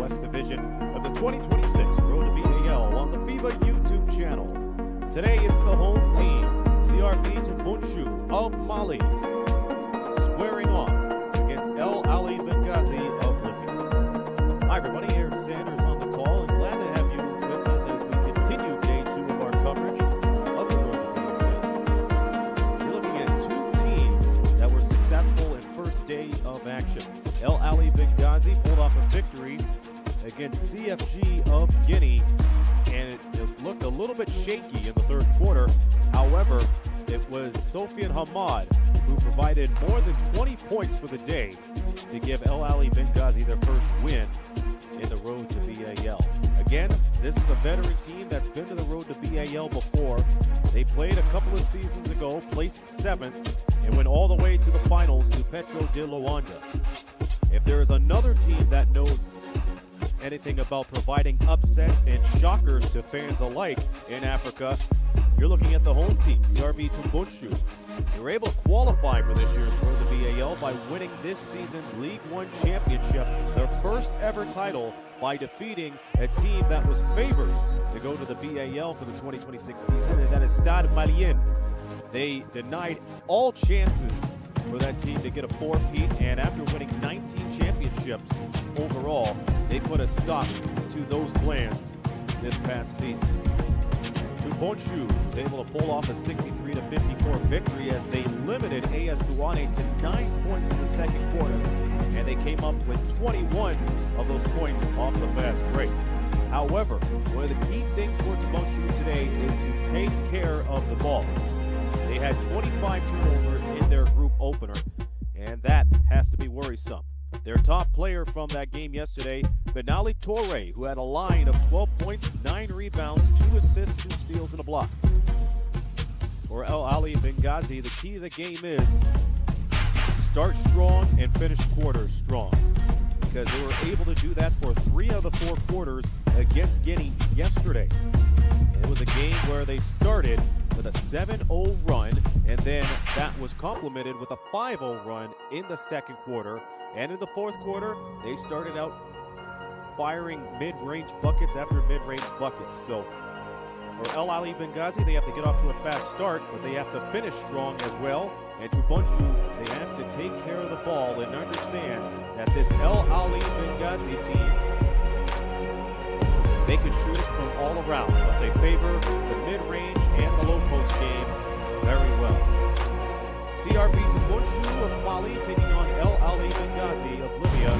Southwest Division of the 2026 Road to B.A.L. on the FIBA YouTube channel. Today it's the home team, CRBT Tombouctou of Mali, squaring off against Ahly Benghazi of Libya. Hi everybody, Aaron Sanders on the call, and glad to have you with us as we continue day 2 of our coverage of the Road to B.A.L. We're looking at two teams that were successful in first day of action. Ahly Benghazi pulled off a victory against CFG of Guinea, and it looked a little bit shaky in the third quarter. However, it was Sofian Hamad who provided more than 20 points for the day to give Ahly Benghazi their first win in the Road to B.A.L. Again, this is a veteran team that's been to the Road to B.A.L. before. They played a couple of seasons ago, placed 7th, and went all the way to the finals to Petro de Luanda. If there is another team that knows anything about providing upsets and shockers to fans alike in Africa, you're looking at the home team, CRBT Tombouctou. They were able to qualify for this year's Road to B.A.L. by winning this season's League One championship, their first ever title, by defeating a team that was favored to go to the B.A.L. for the 2026 season, and that is Stade Malien. They denied all chances for that team to get a four-peat, and after winning 19 championships overall, they put a stop to those plans this past season. Tombouctou was able to pull off a 63-54 victory as they limited AS Douane to 9 points in the second quarter, and they came up with 21 of those points off the fast break. However, one of the key things for Tombouctou today is to take care of the ball. They had 25 turnovers in their group opener, and that has to be worrisome. Their top player from that game yesterday, Benali Toure, who had a line of 12 points, 9 rebounds, 2 assists, 2 steals, and a block. For Ahly Benghazi, the key to the game is start strong and finish quarters strong, because they were able to do that for 3 of the 4 quarters against Guinea yesterday. And it was a game where they started with a 7-0 run, and then that was complemented with a 5-0 run in the second quarter. And in the fourth quarter, they started out firing mid-range buckets after mid-range buckets. So for Ahly Benghazi, they have to get off to a fast start, but they have to finish strong as well. And Tombouctou, they have to take care of the ball and understand that this Ahly Benghazi team, they can shoot it from all around, but they favor the mid-range and the low-post game very well. CRBT Tombouctou of Mali taking on Ahly Benghazi of Libya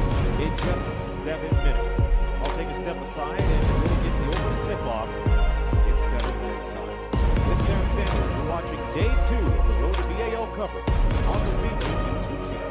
in just 7 minutes. I'll take a step aside and we'll get the opening tip-off in 7 minutes' time. This is Aaron Sanders. You're watching Day 2 of the Road to B.A.L. coverage on the FIBA YouTube channel.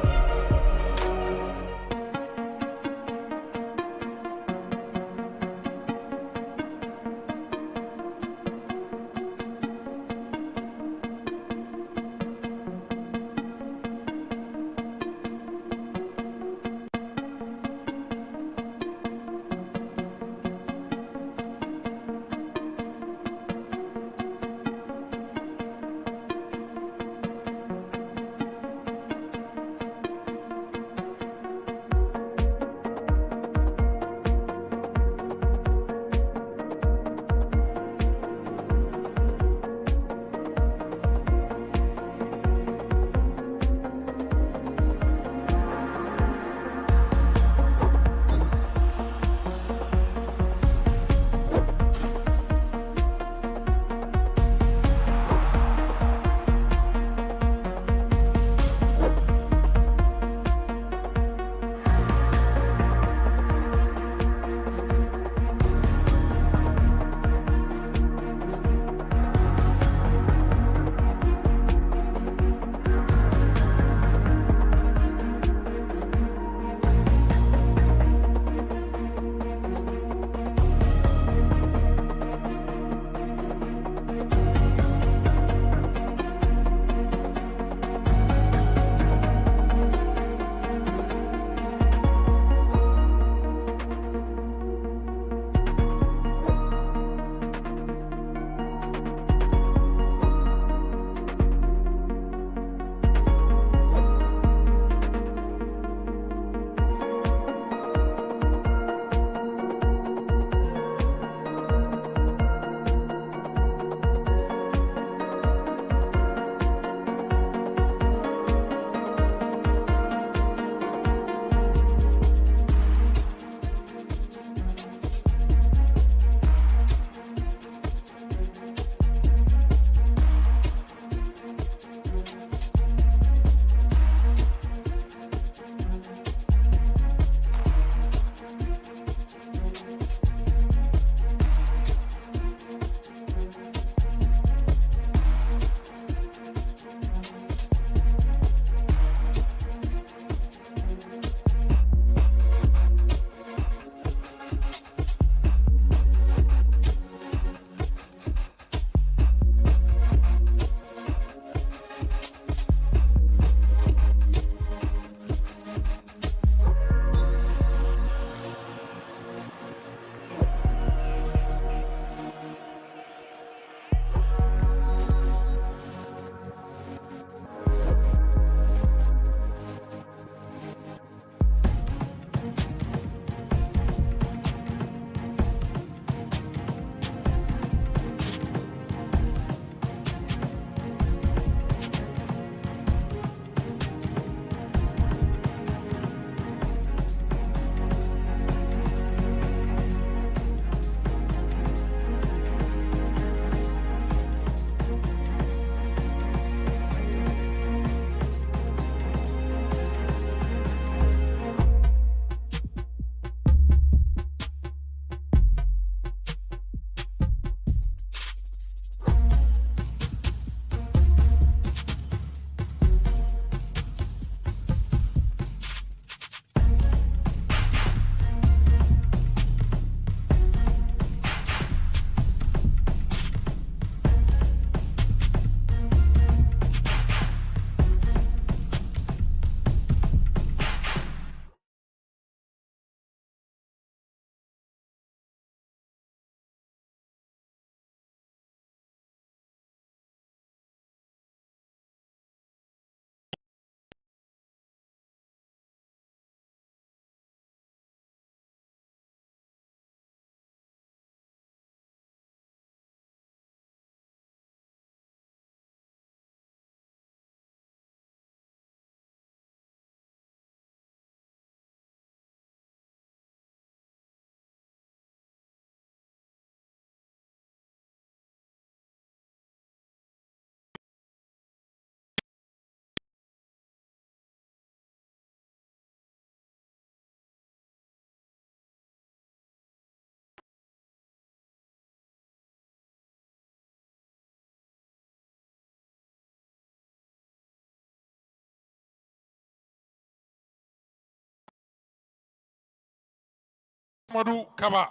Madou Kaba.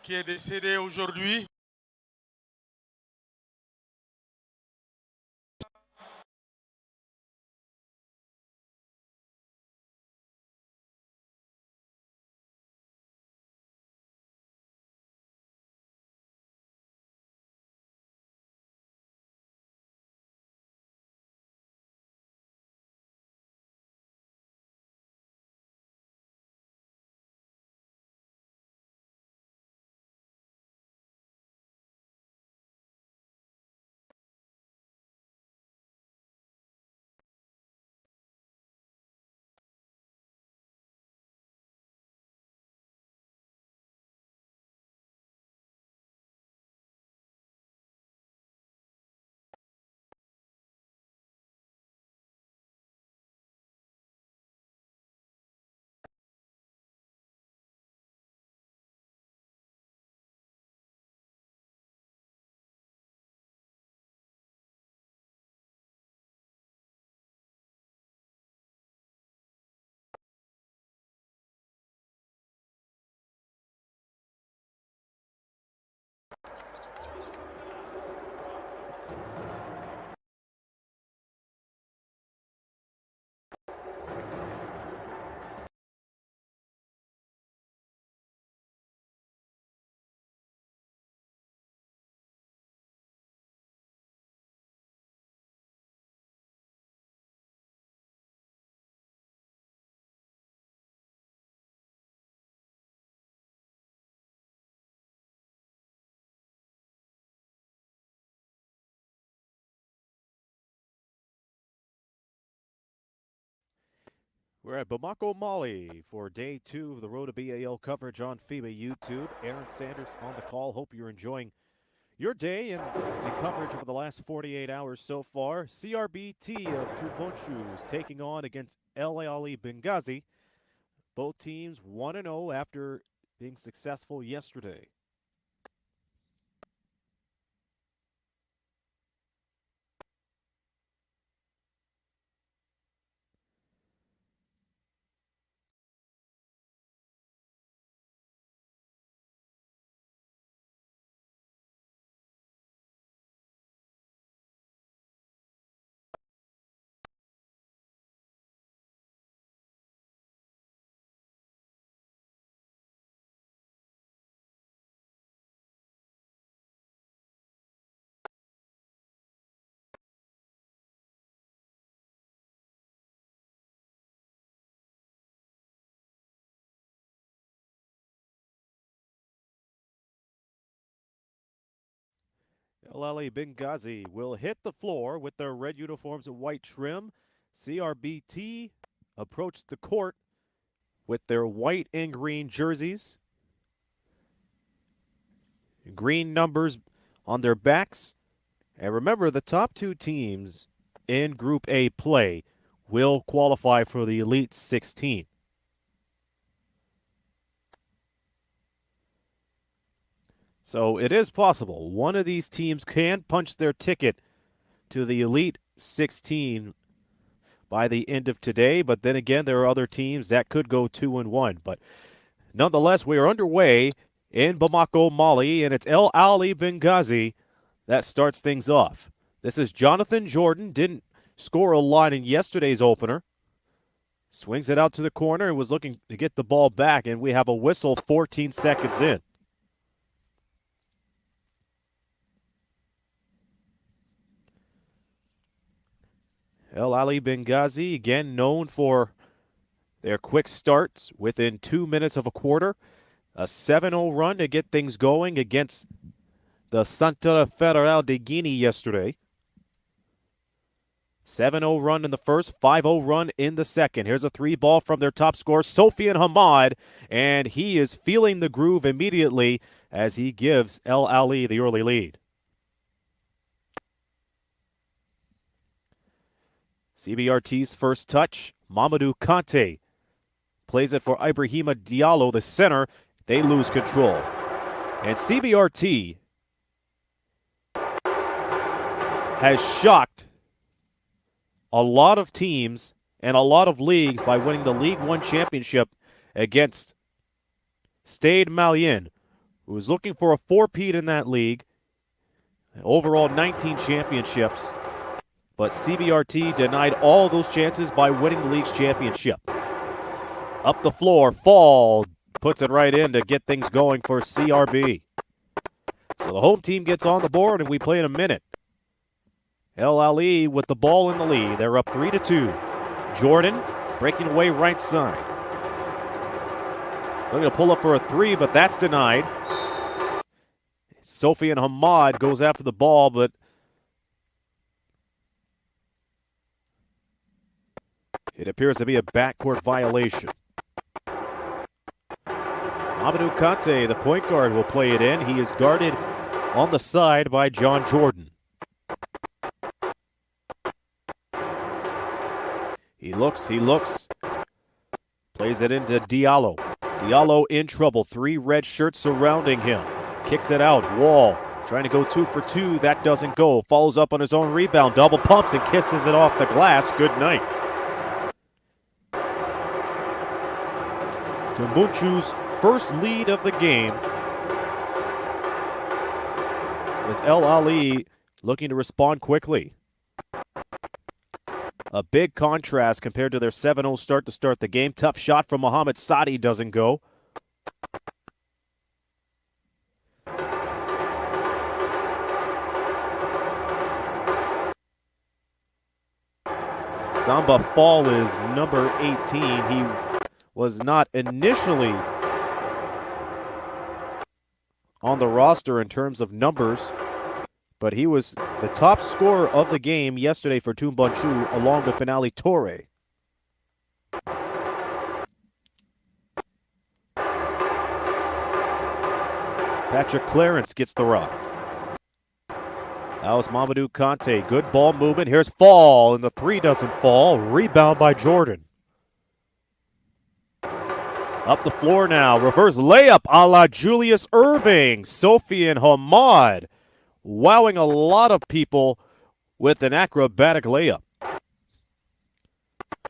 Qui est décédé aujourd'hui. We're at Bamako, Mali for day 2 of the Road to B.A.L coverage on FIBA YouTube. Aaron Sanders on the call. Hope you're enjoying your day and the coverage over the last 48 hours so far. CRBT of Tombouctou is taking on against Ahly Benghazi. Both teams 1-0 after being successful yesterday. Ahly Benghazi will hit the floor with their red uniforms and white trim. CRBT approached the court with their white and green jerseys. Green numbers on their backs. And remember, the top 2 teams in Group A play will qualify for the Elite 16. So it is possible one of these teams can punch their ticket to the Elite 16 by the end of today. But then again, there are other teams that could go 2-1. But nonetheless, we are underway in Bamako, Mali, and it's Ahly Benghazi that starts things off. This is Jonathan Jordan. Didn't score a lot in yesterday's opener. Swings it out to the corner and was looking to get the ball back, and we have a whistle 14 seconds in. Ahly Benghazi, again known for their quick starts within 2 minutes of a quarter. A 7-0 run to get things going against the Santa Federal de Guinea yesterday. 7-0 run in the first, 5-0 run in the second. Here's a 3-ball from their top scorer, Sofian Hamad, and he is feeling the groove immediately as he gives Ahly the early lead. CBRT's first touch, Mamadou Kanté plays it for Ibrahima Diallo, the center. They lose control. And CBRT has shocked a lot of teams and a lot of leagues by winning the League One championship against Stade Malien, who was looking for a four-peat in that league. Overall 19 championships. But CBRT denied all those chances by winning the league's championship. Up the floor, Fall puts it right in to get things going for CRB. So the home team gets on the board and we play in a minute. Ahly with the ball in the lead. They're up 3-2. Jordan breaking away right side. Looking to pull up for a three, but that's denied. Sofian Hamad goes after the ball, but it appears to be a backcourt violation. Mamadou Kanté, the point guard, will play it in. He is guarded on the side by John Jordan. He looks. Plays it into Diallo. Diallo in trouble. 3 red shirts surrounding him. Kicks it out. Wall trying to go 2 for 2. That doesn't go. Follows up on his own rebound. Double pumps and kisses it off the glass. Good night. Tombouctou's first lead of the game, with Ahly looking to respond quickly. A big contrast compared to their 7-0 start to start the game. Tough shot from Mohamed Sadi doesn't go. Samba Fall is number 18. He was not initially on the roster in terms of numbers, but he was the top scorer of the game yesterday for Tombouctou, along with Benali Toure. Patrick Clarence gets the rock. That was Mamadou Kanté. Good ball movement. Here's Fall, and the three doesn't fall. Rebound by Jordan. Up the floor now. Reverse layup a la Julius Erving. Sofian Hamad wowing a lot of people with an acrobatic layup.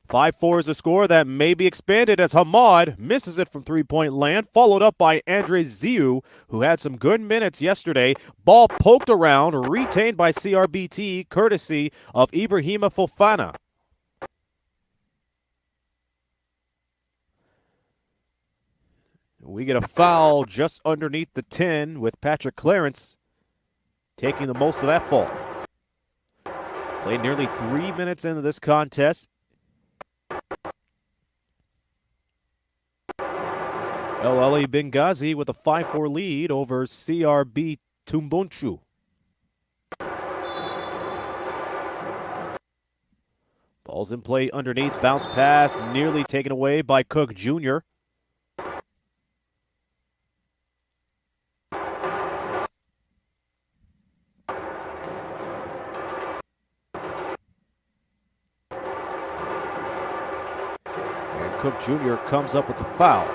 5-4 is a score that may be expanded as Hamad misses it from three-point land, followed up by Andre Ziu, who had some good minutes yesterday. Ball poked around, retained by CRBT, courtesy of Ibrahima Fofana. We get a foul just underneath the 10 with Patrick Clarence taking the most of that fall. Played nearly 3 minutes into this contest. Ahly Benghazi with a 5-4 lead over CRB Tombouctou. Ball's in play underneath, bounce pass, nearly taken away by Cook Jr. And Cook Jr. comes up with the foul.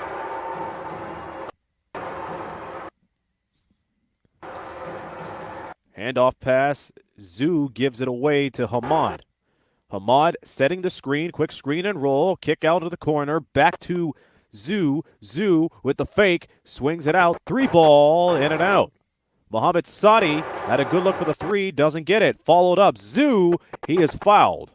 Handoff pass, Zhu gives it away to Hamad. Hamad setting the screen, quick screen and roll, kick out of the corner, back to Zhu. Zhu with the fake, swings it out, 3-ball, in and out. Mohamed Sadi had a good look for the 3, doesn't get it. Followed up, Zhu, he is fouled.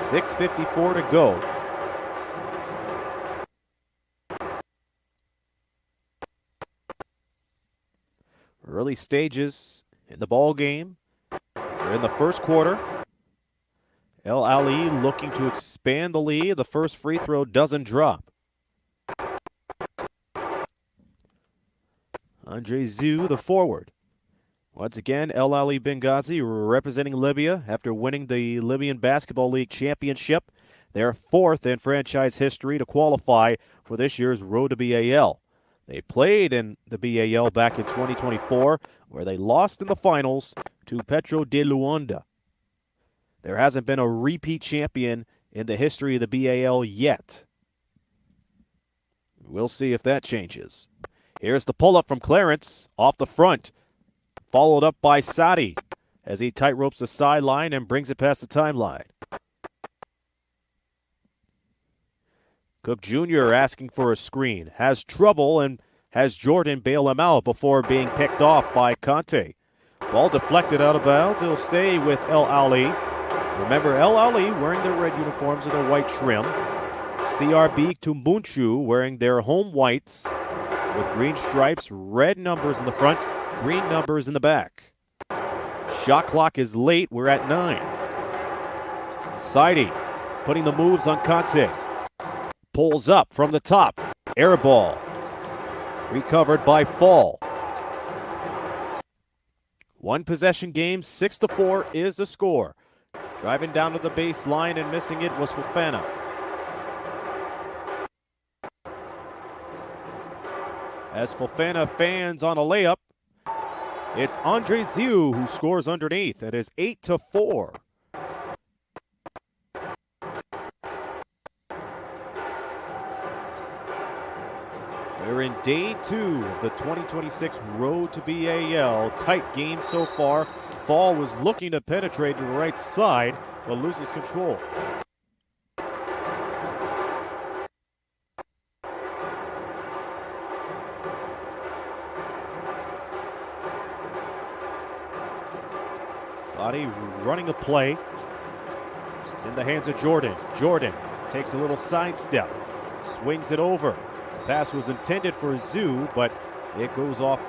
.654 to go. Early stages in the ball game. We're in the first quarter. Ahly looking to expand the lead. The first free throw doesn't drop. Andre Zhu, the forward. Once again, Ahly Benghazi representing Libya after winning the Libyan Basketball League Championship. Their fourth in franchise history to qualify for this year's Road to B.A.L. They played in the B.A.L. back in 2024, where they lost in the finals to Petro de Luanda. There hasn't been a repeat champion in the history of the B.A.L. yet. We'll see if that changes. Here's the pull-up from Clarence off the front, followed up by Sadi as he tightropes the sideline and brings it past the timeline. Cook Jr. asking for a screen, has trouble and has Jordan bail him out before being picked off by Conte. Ball deflected out of bounds. It'll stay with Ahly. Remember, Ahly wearing their red uniforms with their white trim. CRB Tombouctou wearing their home whites with green stripes, red numbers in the front, green numbers in the back. Shot clock is late. We're at 9. Saidi putting the moves on Conte. Pulls up from the top. Air ball. Recovered by Fall. One possession game, 6-4 is the score. Driving down to the baseline and missing it was Fofana. As Fofana fans on a layup, it's Andre Zhu who scores underneath. It is 8-4. We're in day 2 of the 2026 Road to B.A.L. Tight game so far. Fall was looking to penetrate to the right side, but loses control. Sadi running a play. It's in the hands of Jordan. Jordan takes a little sidestep, swings it over. Pass was intended for Zhu, but it goes off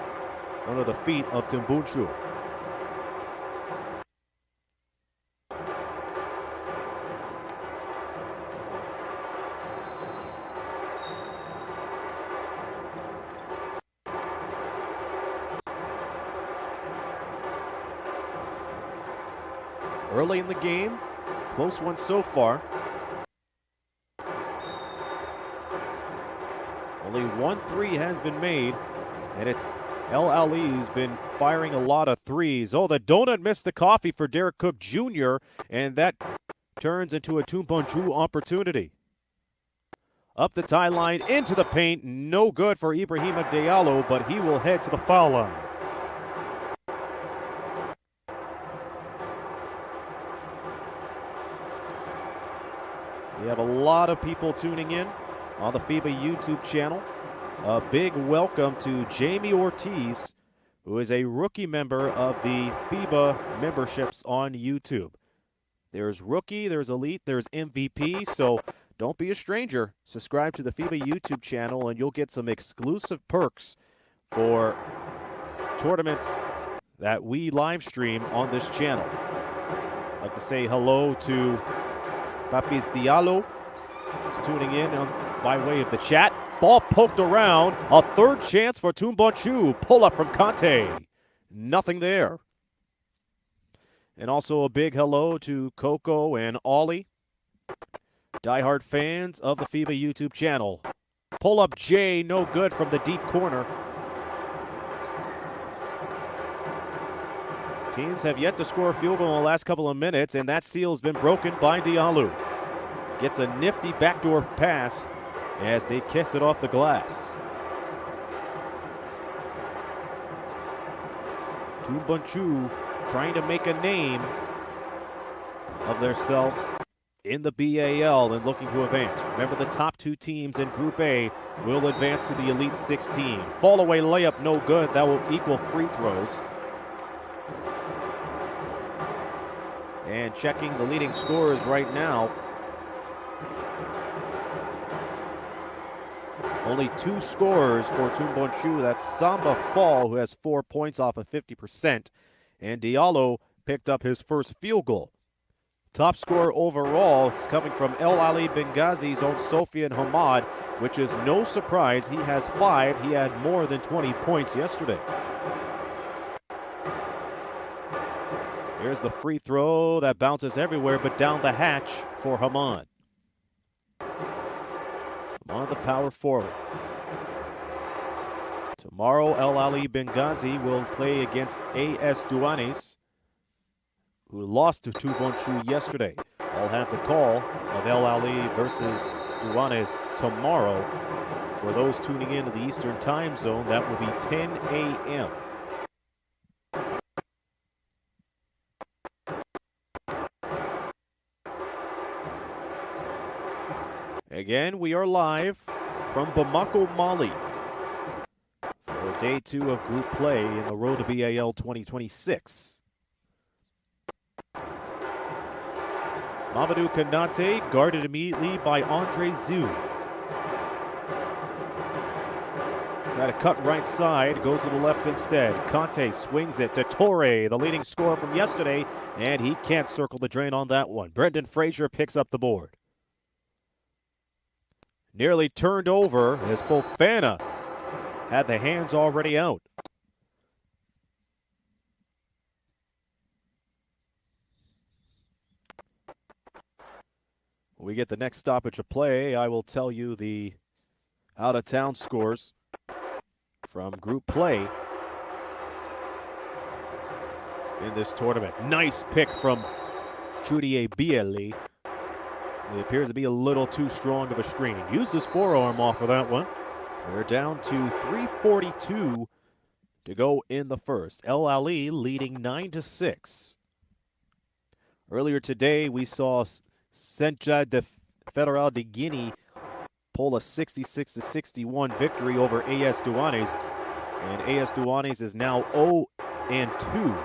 one of the feet of Tombouctou. Early in the game, close one so far. Only 1 3 has been made, and it's Ahly who's been firing a lot of threes. Oh, the donut missed the coffee for Derek Cook Jr., and that turns into a Tombouctou opportunity. Up the tie line, into the paint, no good for Ibrahima Diallo, but he will head to the foul line. We have a lot of people tuning in on the FIBA YouTube channel. A big welcome to Jamie Ortiz, who is a rookie member of the FIBA memberships on YouTube. There's rookie, there's elite, there's MVP, so don't be a stranger. Subscribe to the FIBA YouTube channel and you'll get some exclusive perks for tournaments that we live stream on this channel. I'd like to say hello to Papis Diallo, who's tuning in by way of the chat. Ball poked around. A third chance for Tombouctou. Pull up from Conte. Nothing there. And also a big hello to Coco and Ollie, diehard fans of the FIBA YouTube channel. Pull up J, no good from the deep corner. Teams have yet to score a field goal in the last couple of minutes, and that seal has been broken by Diallo. Gets a nifty backdoor pass as they kiss it off the glass. Tombouctou trying to make a name of themselves in the B.A.L. and looking to advance. Remember, the top 2 teams in Group A will advance to the Elite 16. Fall away layup, no good. That will equal free throws. And checking the leading scorers right now. Only 2 scorers for Tombouctou. That's Samba Fall, who has 4 points off of 50%, and Diallo picked up his first field goal. Top scorer overall is coming from Ahly Benghazi's own Sofian Hamad, which is no surprise. He has 5. He had more than 20 points yesterday. Here's the free throw that bounces everywhere but down the hatch for Hamad. Hamad, the power forward. Tomorrow, Ahly Benghazi will play against AS Douanes, who lost to Tombouctou yesterday. I'll have the call of Ahly versus Douanes tomorrow. For those tuning in to the Eastern Time Zone, that will be 10 a.m. Again, we are live from Bamako, Mali, for day 2 of group play in the road to B.A.L 2026. Mamadou Kanate guarded immediately by Andre Zhu. Try to cut right side, goes to the left instead. Kante swings it to Torre, the leading scorer from yesterday, and he can't circle the drain on that one. Brendan Frazier picks up the board. Nearly turned over as Fofana had the hands already out. When we get the next stoppage of play, I will tell you the out-of-town scores from group play in this tournament. Nice pick from Judier B.A.L. It appears to be a little too strong of a screen. Used his forearm off of that one. We're down to 3:42 to go in the first. Ahly leading 9-6. Earlier today, we saw Centre de Federal de Guinea pull a 66-61 victory over AS Douanes. And AS Douanes is now 0-2.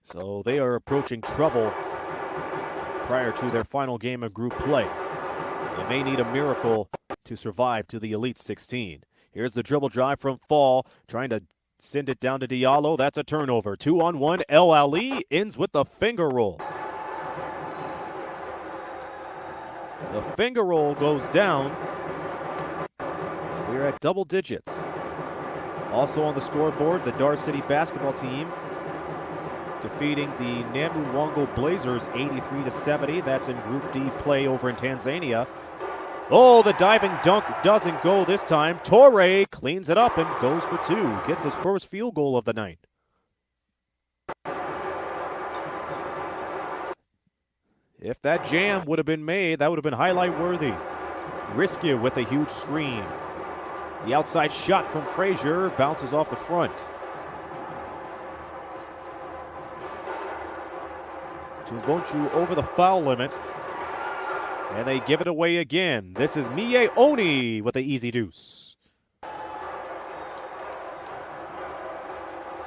So they are approaching trouble prior to their final game of group play. They may need a miracle to survive to the Elite 16. Here's the dribble drive from Fall, trying to send it down to Diallo. That's a turnover. 2-on-1. Ahly ends with the finger roll. The finger roll goes down. We're at double digits. Also on the scoreboard, the Dar City basketball team defeating the Namuwango Blazers 83-70. That's in Group D play over in Tanzania. Oh, the diving dunk doesn't go this time. Torre cleans it up and goes for 2. Gets his first field goal of the night. If that jam would have been made, that would have been highlight worthy. Risky with a huge screen. The outside shot from Frazier bounces off the front. Tombouctou over the foul limit, and they give it away again. This is Oni with the easy deuce.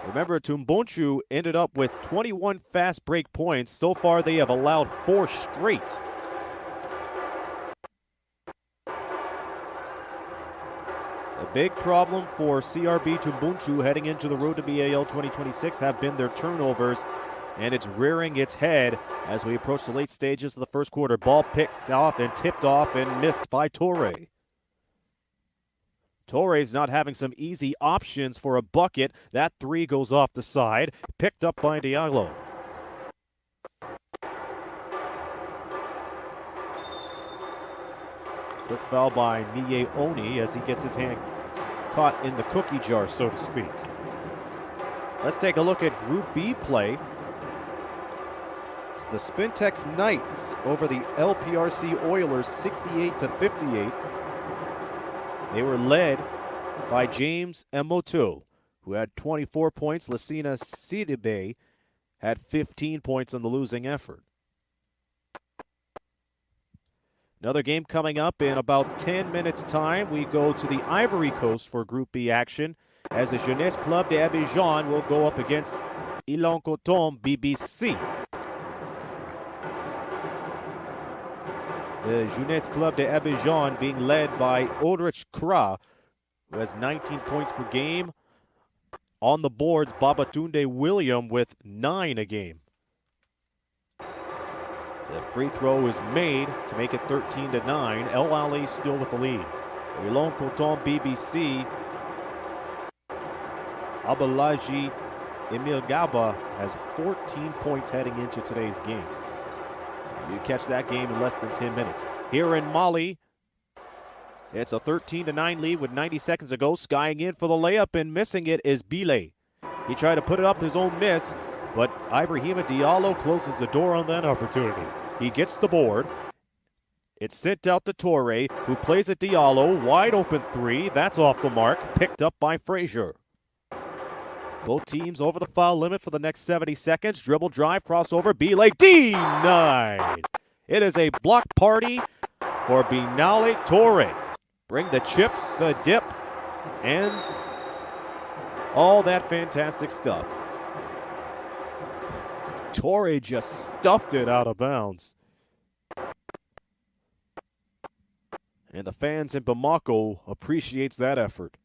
Remember, Tombouctou ended up with 21 fast break points. So far, they have allowed 4 straight. A big problem for CRB Tombouctou heading into the road to B.A.L 2026 have been their turnovers, and it's rearing its head as we approach the late stages of the first quarter. Ball picked off and tipped off and missed by Torre. Torre's not having some easy options for a bucket. That 3 goes off the side, picked up by Diallo. Quick foul by Oni as he gets his hand caught in the cookie jar, so to speak. Let's take a look at Group B play. The Spintex Knights over the LPRC Oilers 68-58. They were led by James Emoto, who had 24 points. Lassina Sidibe had 15 points in the losing effort. Another game coming up in about 10 minutes' time. We go to the Ivory Coast for Group B action as the Jeunesse Club de Abidjan will go up against Ilan Coton BBC. the Jeunesse Club de Abidjan being led by Ulrich Kra, who has 19 points per game. On the boards, Babatunde William with 9 a game. The free throw is made to make it 13-9. El Ahly still with the lead. Elon Coton BBC. Abalaji Emil Gaba has 14 points heading into today's game. You catch that game in less than 10 minutes. Here in Mali, it's a 13-9 lead with 90 seconds to go. Skying in for the layup and missing it is B.A.L. He tried to put it up, his own miss, but Ibrahima Diallo closes the door on that opportunity. He gets the board. It's sent out to Torre, who plays at Diallo. Wide open three. That's off the mark. Picked up by Frazier. Both teams over the foul limit for the next 70 seconds. Dribble drive, crossover. B.A.L. denied. It is a block party for Binale Torre. Bring the chips, the dip, and all that fantastic stuff. Torre just stuffed it out of bounds. And the fans in Bamako appreciates that effort.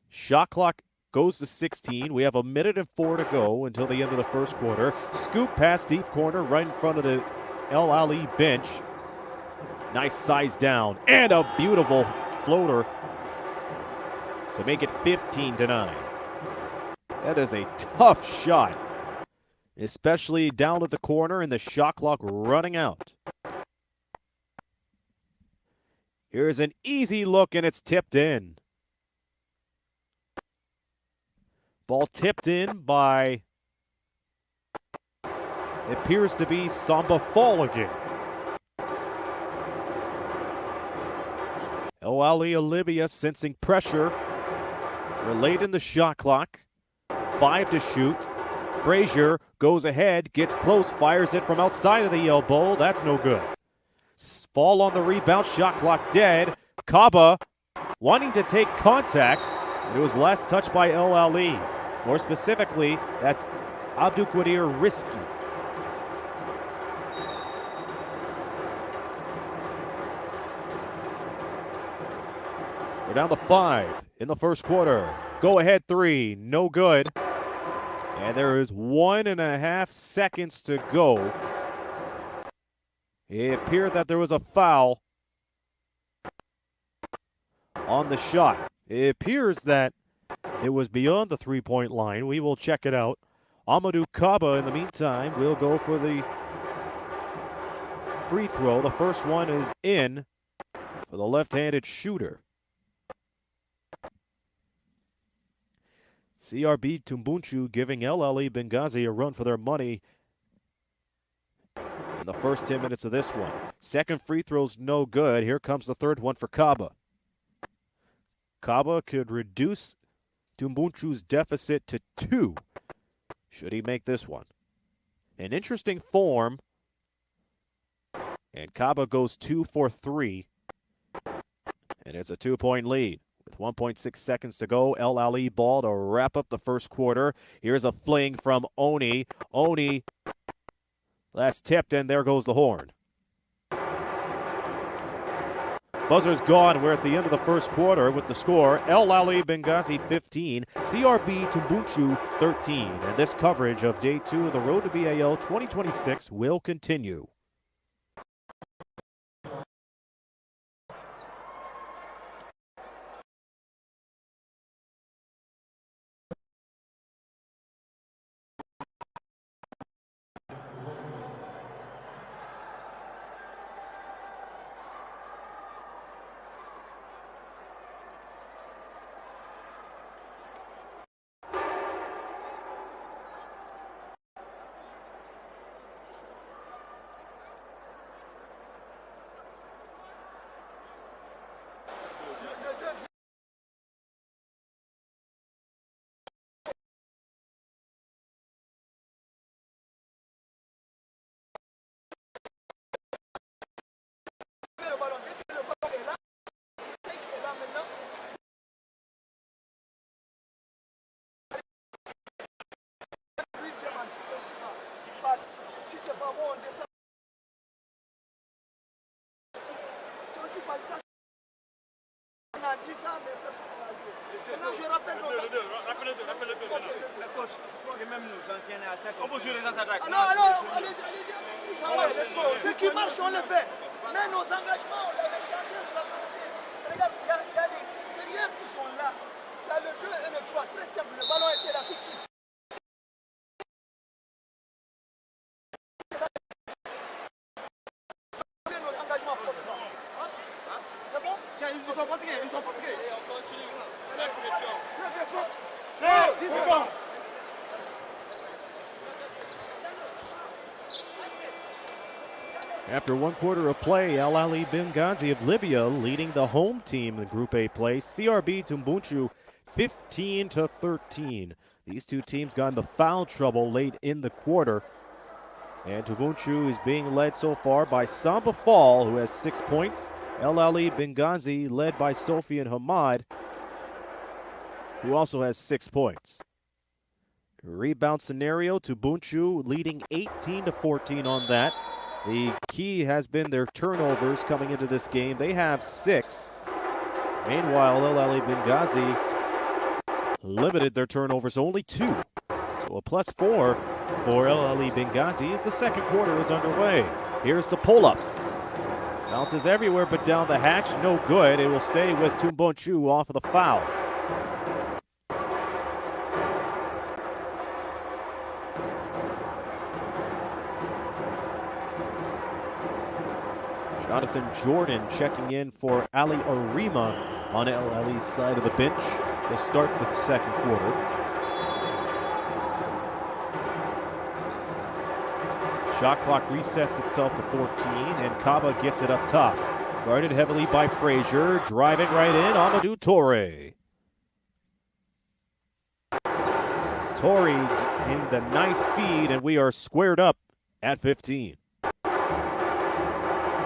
Shot clock goes to 16. We have 1 minute and 4 to go until the end of the first quarter. Scoop pass deep corner right in front of the El Ahly bench. Nice size down and a beautiful floater to make it 15-9. That is a tough shot, especially down at the corner and the shot clock running out. Here's an easy look and it's tipped in. Ball tipped in by, it appears to be Samba Fall again. El Ahly Olivia sensing pressure. We're late in the shot clock. 5 to shoot. Frazier goes ahead, gets close, fires it from outside of the elbow. That's no good. Fall on the rebound, shot clock dead. Kaba wanting to take contact. It was last touched by El Ahly. More specifically, that's Abdul Qadir Risky. We're down to 5 in the first quarter. Go ahead three, no good. And there is 1.5 seconds to go. It appeared that there was a foul on the shot. It appears that it was beyond the three-point line. We will check it out. Amadou Kaba, in the meantime, will go for the free throw. The first one is in for the left-handed shooter. CRB Tombouctou giving El Ahly Benghazi a run for their money in the first 10 minutes of this one. Second free throw's no good. Here comes the third one for Kaba. Kaba could reduce Tombouctou's deficit to 2 should he make this one. An interesting form. And Kaba goes 2 for 3. And it's a 2-point lead. With 1.6 seconds to go, El Ahly ball to wrap up the first quarter. Here's a fling from Oni. Oni, that's tipped, and there goes the horn. Buzzer's gone. We're at the end of the first quarter with the score. El Ahly Benghazi 15, CRB Tombouctou 13. And this coverage of Day 2 of the Road to B.A.L 2026 will continue. aussi facile. Ça, on a dit ça, mais personne n'a dit. Maintenant, je rappelle nos attaques. Rappelez-le. Le coach, je crois que même nos anciens attaques, on peut jouer les attaques. Alors, allez-y, si ça marche. Ce qui marche, on le fait. Mais nos engagements, on les a changés. Regarde, il y a les intérieurs qui sont là. Il y a le 2 et le 3, très simple. Le ballon était là tout de suite. Nos engagements post-ball. C'est bon? Ils sont fatigués. Et on continue. La pression. La défense. Défense. After one quarter of play, Ahly Benghazi of Libya leading the home team in Group A play. CRB Tombouctou 15-13. These two teams got into foul trouble late in the quarter. And Tombouctou is being led so far by Samba Fall, who has 6 points. Ahly Benghazi led by Sofian Hamad, who also has 6 points. Rebound scenario, Tombouctou leading 18-14 on that. The key has been their turnovers coming into this game. They have 6. Meanwhile, Ahly Benghazi limited their turnovers to only 2. So a +4 for Ahly Benghazi as the second quarter is underway. Here's the pull-up. Bounces everywhere but down the hatch. No good. It will stay with Tombouctou off of the foul. Jonathan Jordan checking in for Ali Arima on Ahly's side of the bench to start the second quarter. Shot clock resets itself to 14, and Kaba gets it up top. Guarded heavily by Frazier, driving right in, Amadou Touré. Touré in the nice feed, and we are squared up at 15.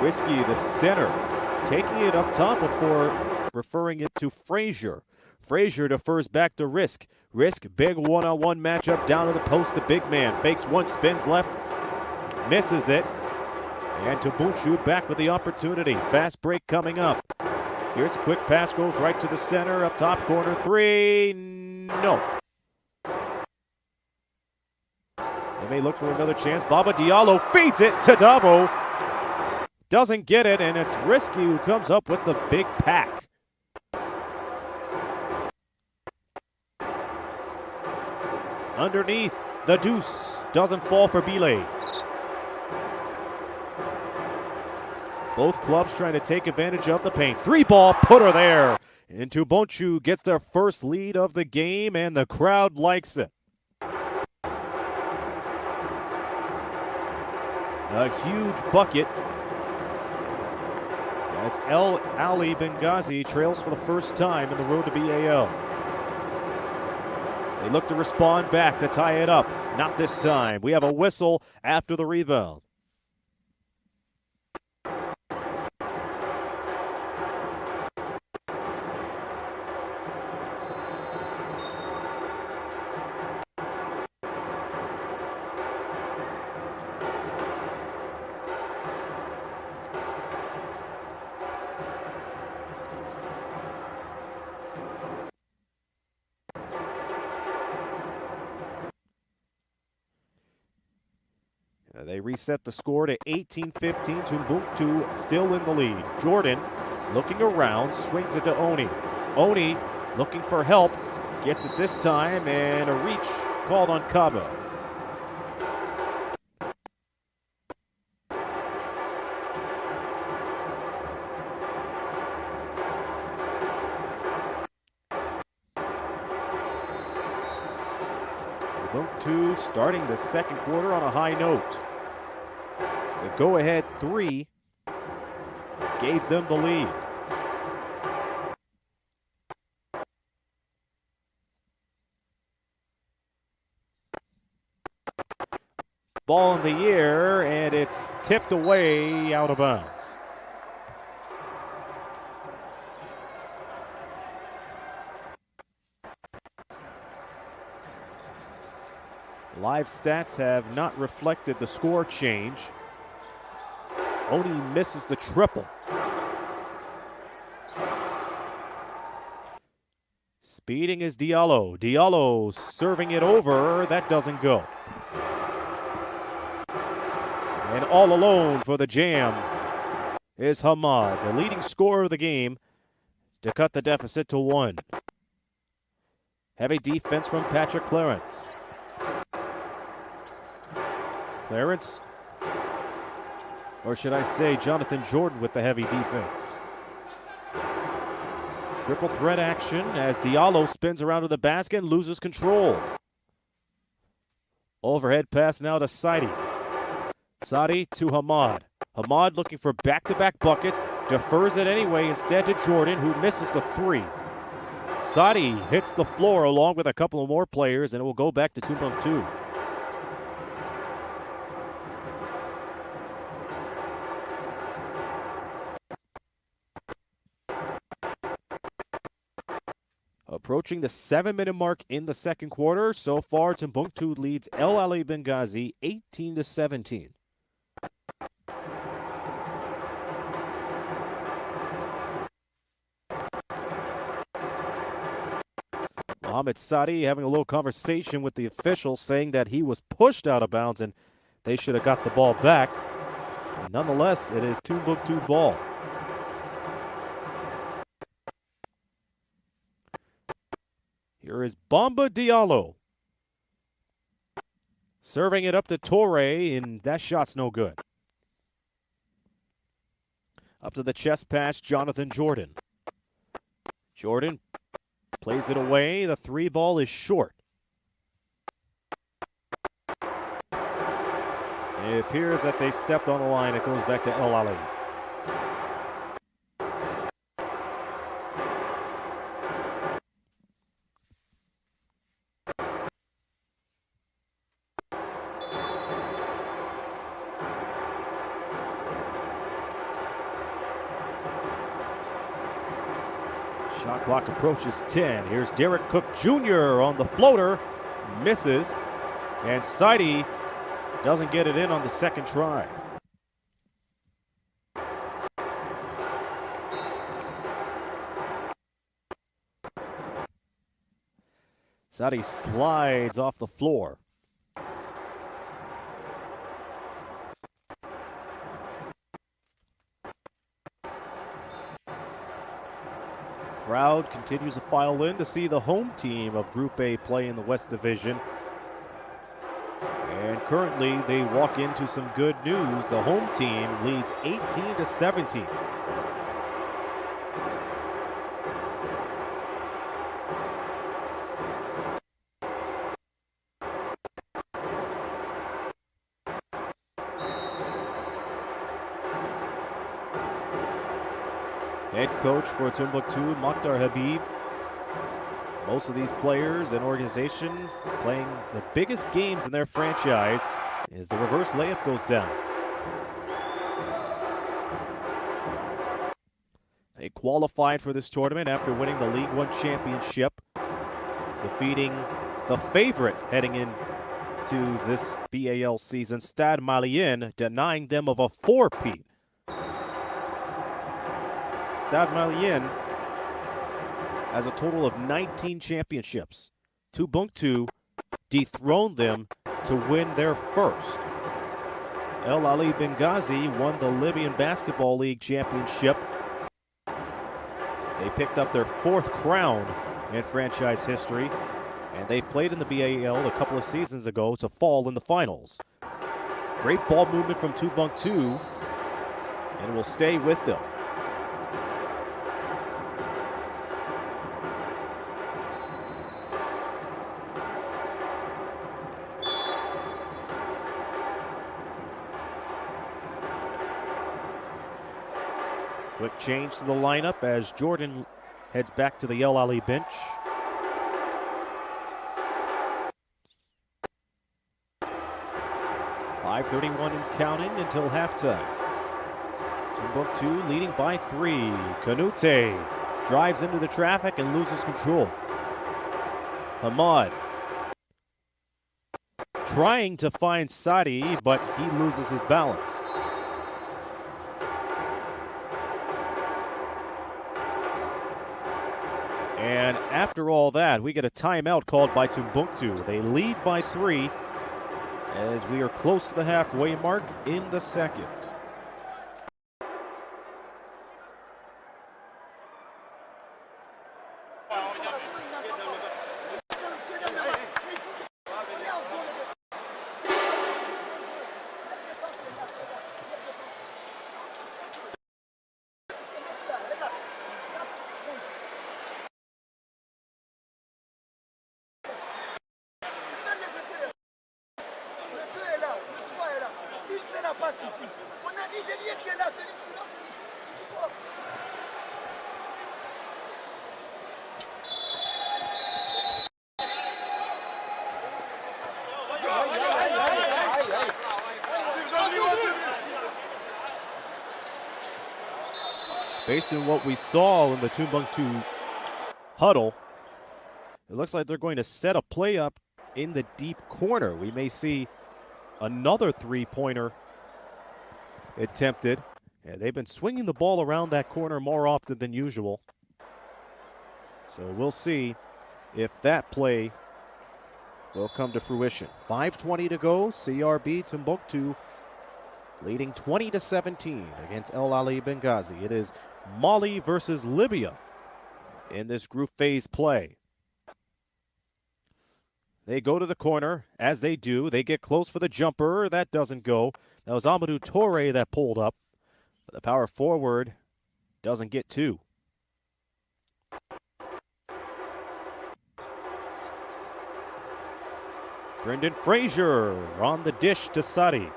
Risky, the center, taking it up top before referring it to Frazier. Frazier defers back to Risk. Risk, big one-on-one matchup down to the post, the big man. Fakes one, spins left, misses it. And Tombouctou back with the opportunity. Fast break coming up. Here's a quick pass, goes right to the center, up top corner, 3, no. They may look for another chance. Baba Diallo feeds it to Dabo. Doesn't get it, and it's Risky who comes up with the big pack. Underneath, the deuce doesn't fall for B.A.L. Both clubs trying to take advantage of the paint. 3-ball putter there. And Tombouctou gets their first lead of the game, and the crowd likes it. A huge bucket as Ahly Benghazi trails for the first time in the road to B.A.L. They look to respond back to tie it up. Not this time. We have a whistle after the rebound. They reset the score to 18-15. Tombouctou still in the lead. Jordan looking around, swings it to Oni. Oni looking for help, gets it this time, and a reach called on Kaba. Tombouctou starting the second quarter on a high note. The go-ahead 3 gave them the lead. Ball in the air, and it's tipped away out of bounds. Live stats have not reflected the score change. Oni misses the triple. Speeding is Diallo. Diallo serving it over. That doesn't go. And all alone for the Jam is Hamad, the leading scorer of the game, to cut the deficit to 1. Heavy defense from Patrick Clarence. Clarence, or should I say Jonathan Jordan, with the heavy defense. Triple threat action as Diallo spins around to the basket and loses control. Overhead pass now to Saidi. Saidi to Hamad. Hamad looking for back-to-back buckets, defers it anyway instead to Jordan, who misses the 3. Saidi hits the floor along with a couple of more players, and it will go back to Tombouctou. Approaching the 7-minute mark in the second quarter. So far, Tombouctou leads Ahly Benghazi 18-17. Mohamed Saidi having a little conversation with the official, saying that he was pushed out of bounds and they should have got the ball back. And nonetheless, it is Tombouctou ball. Here is Bamba Diallo. Serving it up to Touré, and that shot's no good. Up to the chest pass, Jonathan Jordan. Jordan plays it away. The 3 ball is short. It appears that they stepped on the line. It goes back to Ahly. Shot clock approaches 10. Here's Derek Cook Jr. on the floater. Misses. And Saidi doesn't get it in on the second try. Saidi slides off the floor. Crowd continues to file in to see the home team of Group A play in the West Division. And currently they walk into some good news. The home team leads 18-17. Head coach for Tombouctou, Mokhtar Habib. Most of these players and organization playing the biggest games in their franchise as the reverse layup goes down. They qualified for this tournament after winning the League One championship, defeating the favorite heading into this B.A.L season, Stade Malien, denying them of a 4-peat. Stade Malien has a total of 19 championships. Tombouctou dethroned them to win their first. Ahly Benghazi won the Libyan Basketball League championship. They picked up their 4th crown in franchise history, and they played in the B.A.L a couple of seasons ago to fall in the finals. Great ball movement from Tombouctou, and it will stay with them. Quick change to the lineup as Jordan heads back to the Ahly bench. .5:31 and counting until halftime. Tombouctou leading by 3. Kanute drives into the traffic and loses control. Hamad trying to find Saidi, but he loses his balance. And after all that, we get a timeout called by Tombouctou. They lead by 3 as we are close to the halfway mark in the second. Ici. On a dit l'ailier qui est là, celui qui rentre ici, il sort. Based on what we saw in the Tombouctou huddle, it looks like they're going to set a play up in the deep corner. We may see another three-pointer attempted. Yeah, they've been swinging the ball around that corner more often than usual. So we'll see if that play will come to fruition. 5:20 to go. CRB Tombouctou leading 20-17 against Ahly Benghazi. It is Mali versus Libya in this group phase play. They go to the corner. As they do, they get close for the jumper. That doesn't go. That was Amadou Touré that pulled up. But the power forward doesn't get 2. Brendan Frazier on the dish to Sadi.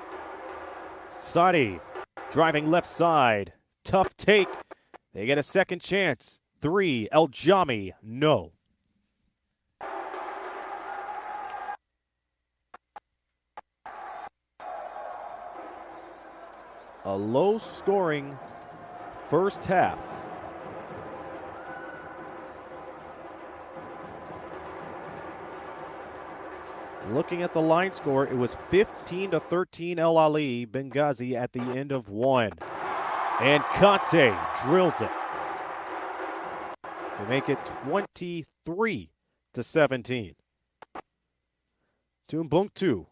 Sadi driving left side. Tough take. They get a second chance. 3. El Jami, no. A low-scoring first half. Looking at the line score, it was 15-13 Ahly Benghazi at the end of 1. And Kante drills it to make it 23-17. Tombouctou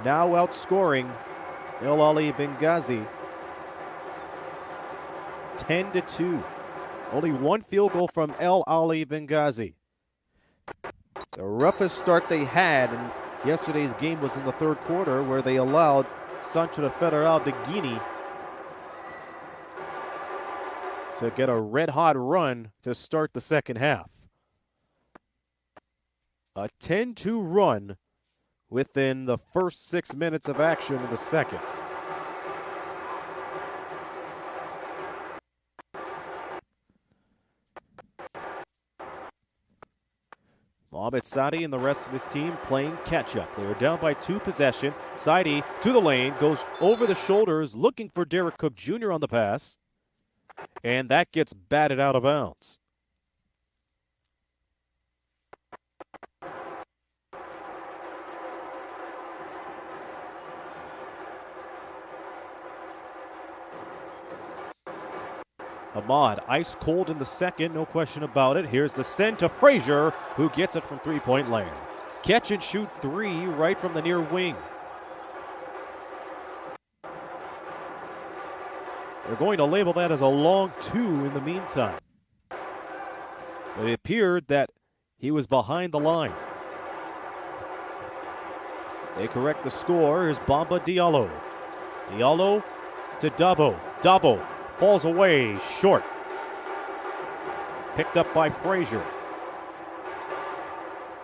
now outscoring Ahly Benghazi 10-2. Only 1 field goal from Ahly Benghazi. The roughest start they had in yesterday's game was in the third quarter, where they allowed Centre Federal de Guinea to get a red-hot run to start the second half. A 10-2 run within the first 6 minutes of action in the second. Mohamed Sadi and the rest of his team playing catch-up. They were down by 2 possessions. Sadi to the lane, goes over the shoulders, looking for Derek Cook Jr. on the pass. And that gets batted out of bounds. Ahmad, ice cold in the second, no question about it. Here's the send to Frazier, who gets it from three-point land. Catch and shoot 3 right from the near wing. They're going to label that as a long 2 in the meantime. But it appeared that he was behind the line. They correct the score. Here's Bamba Diallo. Diallo to Dabo. Dabo falls away short. Picked up by Frazier.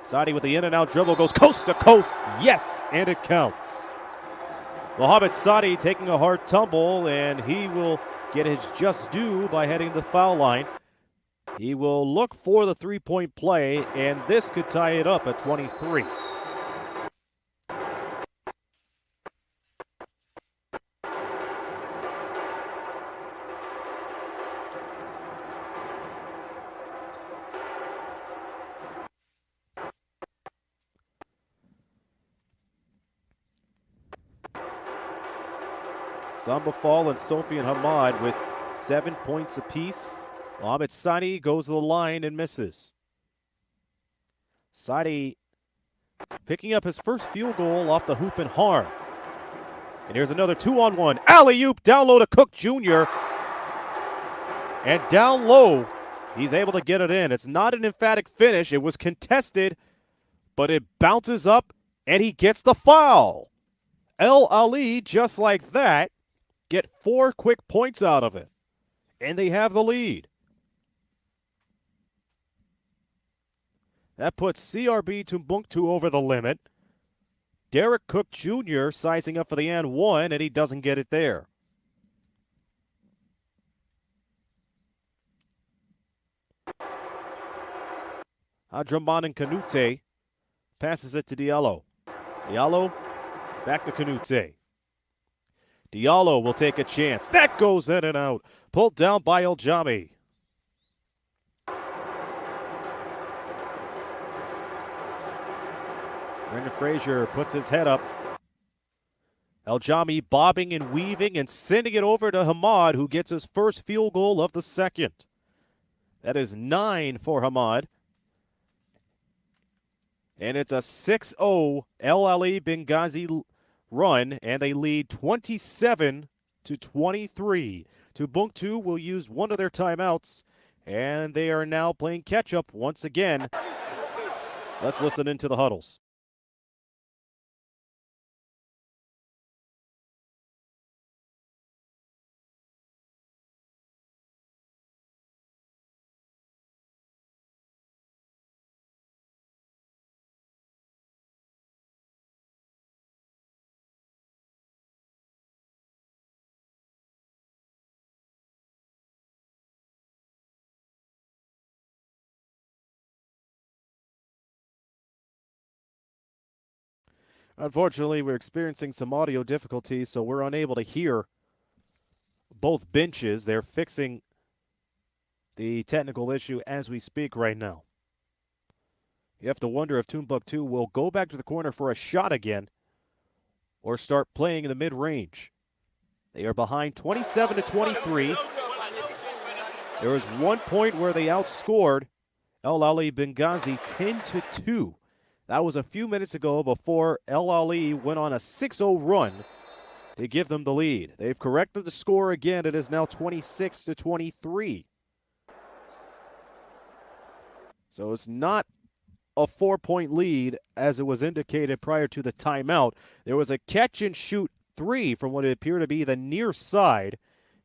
Sadi with the in-and-out dribble goes coast to coast. Yes, and it counts. Mohamed Sadi taking a hard tumble, and he will get his just due by heading the foul line. He will look for the three-point play, and this could tie it up at 23. Samba Fall and Sophie and Hamad with 7 points apiece. Mohamed Sadi goes to the line and misses. Sadi picking up his first field goal off the hoop and harm. And here's another 2-on-1. Alley-oop down low to Cook Jr. And down low, he's able to get it in. It's not an emphatic finish. It was contested, but it bounces up, and he gets the foul. Ahly, just like that, get 4 quick points out of it. And they have the lead. That puts CRB Tombouctou over the limit. Derek Cook Jr. sizing up for the and one, and he doesn't get it there. Adraman Kanute passes it to Diallo. Diallo back to Kanute. Diallo will take a chance. That goes in and out. Pulled down by El-Jami. Brendan Frazier puts his head up. El-Jami bobbing and weaving and sending it over to Hamad, who gets his first field goal of the second. That is 9 for Hamad. And it's a 6-0 Ahly Benghazi run, and they lead 27-23. Tombouctou will use one of their timeouts, and they are now playing catch-up once again. Let's listen into the huddles. Unfortunately, we're experiencing some audio difficulties, so we're unable to hear both benches. They're fixing the technical issue as we speak right now. You have to wonder if Tombouctou will go back to the corner for a shot again or start playing in the mid-range. They are behind 27-23. There was one point where they outscored Ahly Benghazi 10-2. That was a few minutes ago before Ahly went on a 6-0 run to give them the lead. They've corrected the score again. It is now 26-23. So it's not a 4-point lead as it was indicated prior to the timeout. There was a catch-and-shoot 3 from what it appeared to be the near side,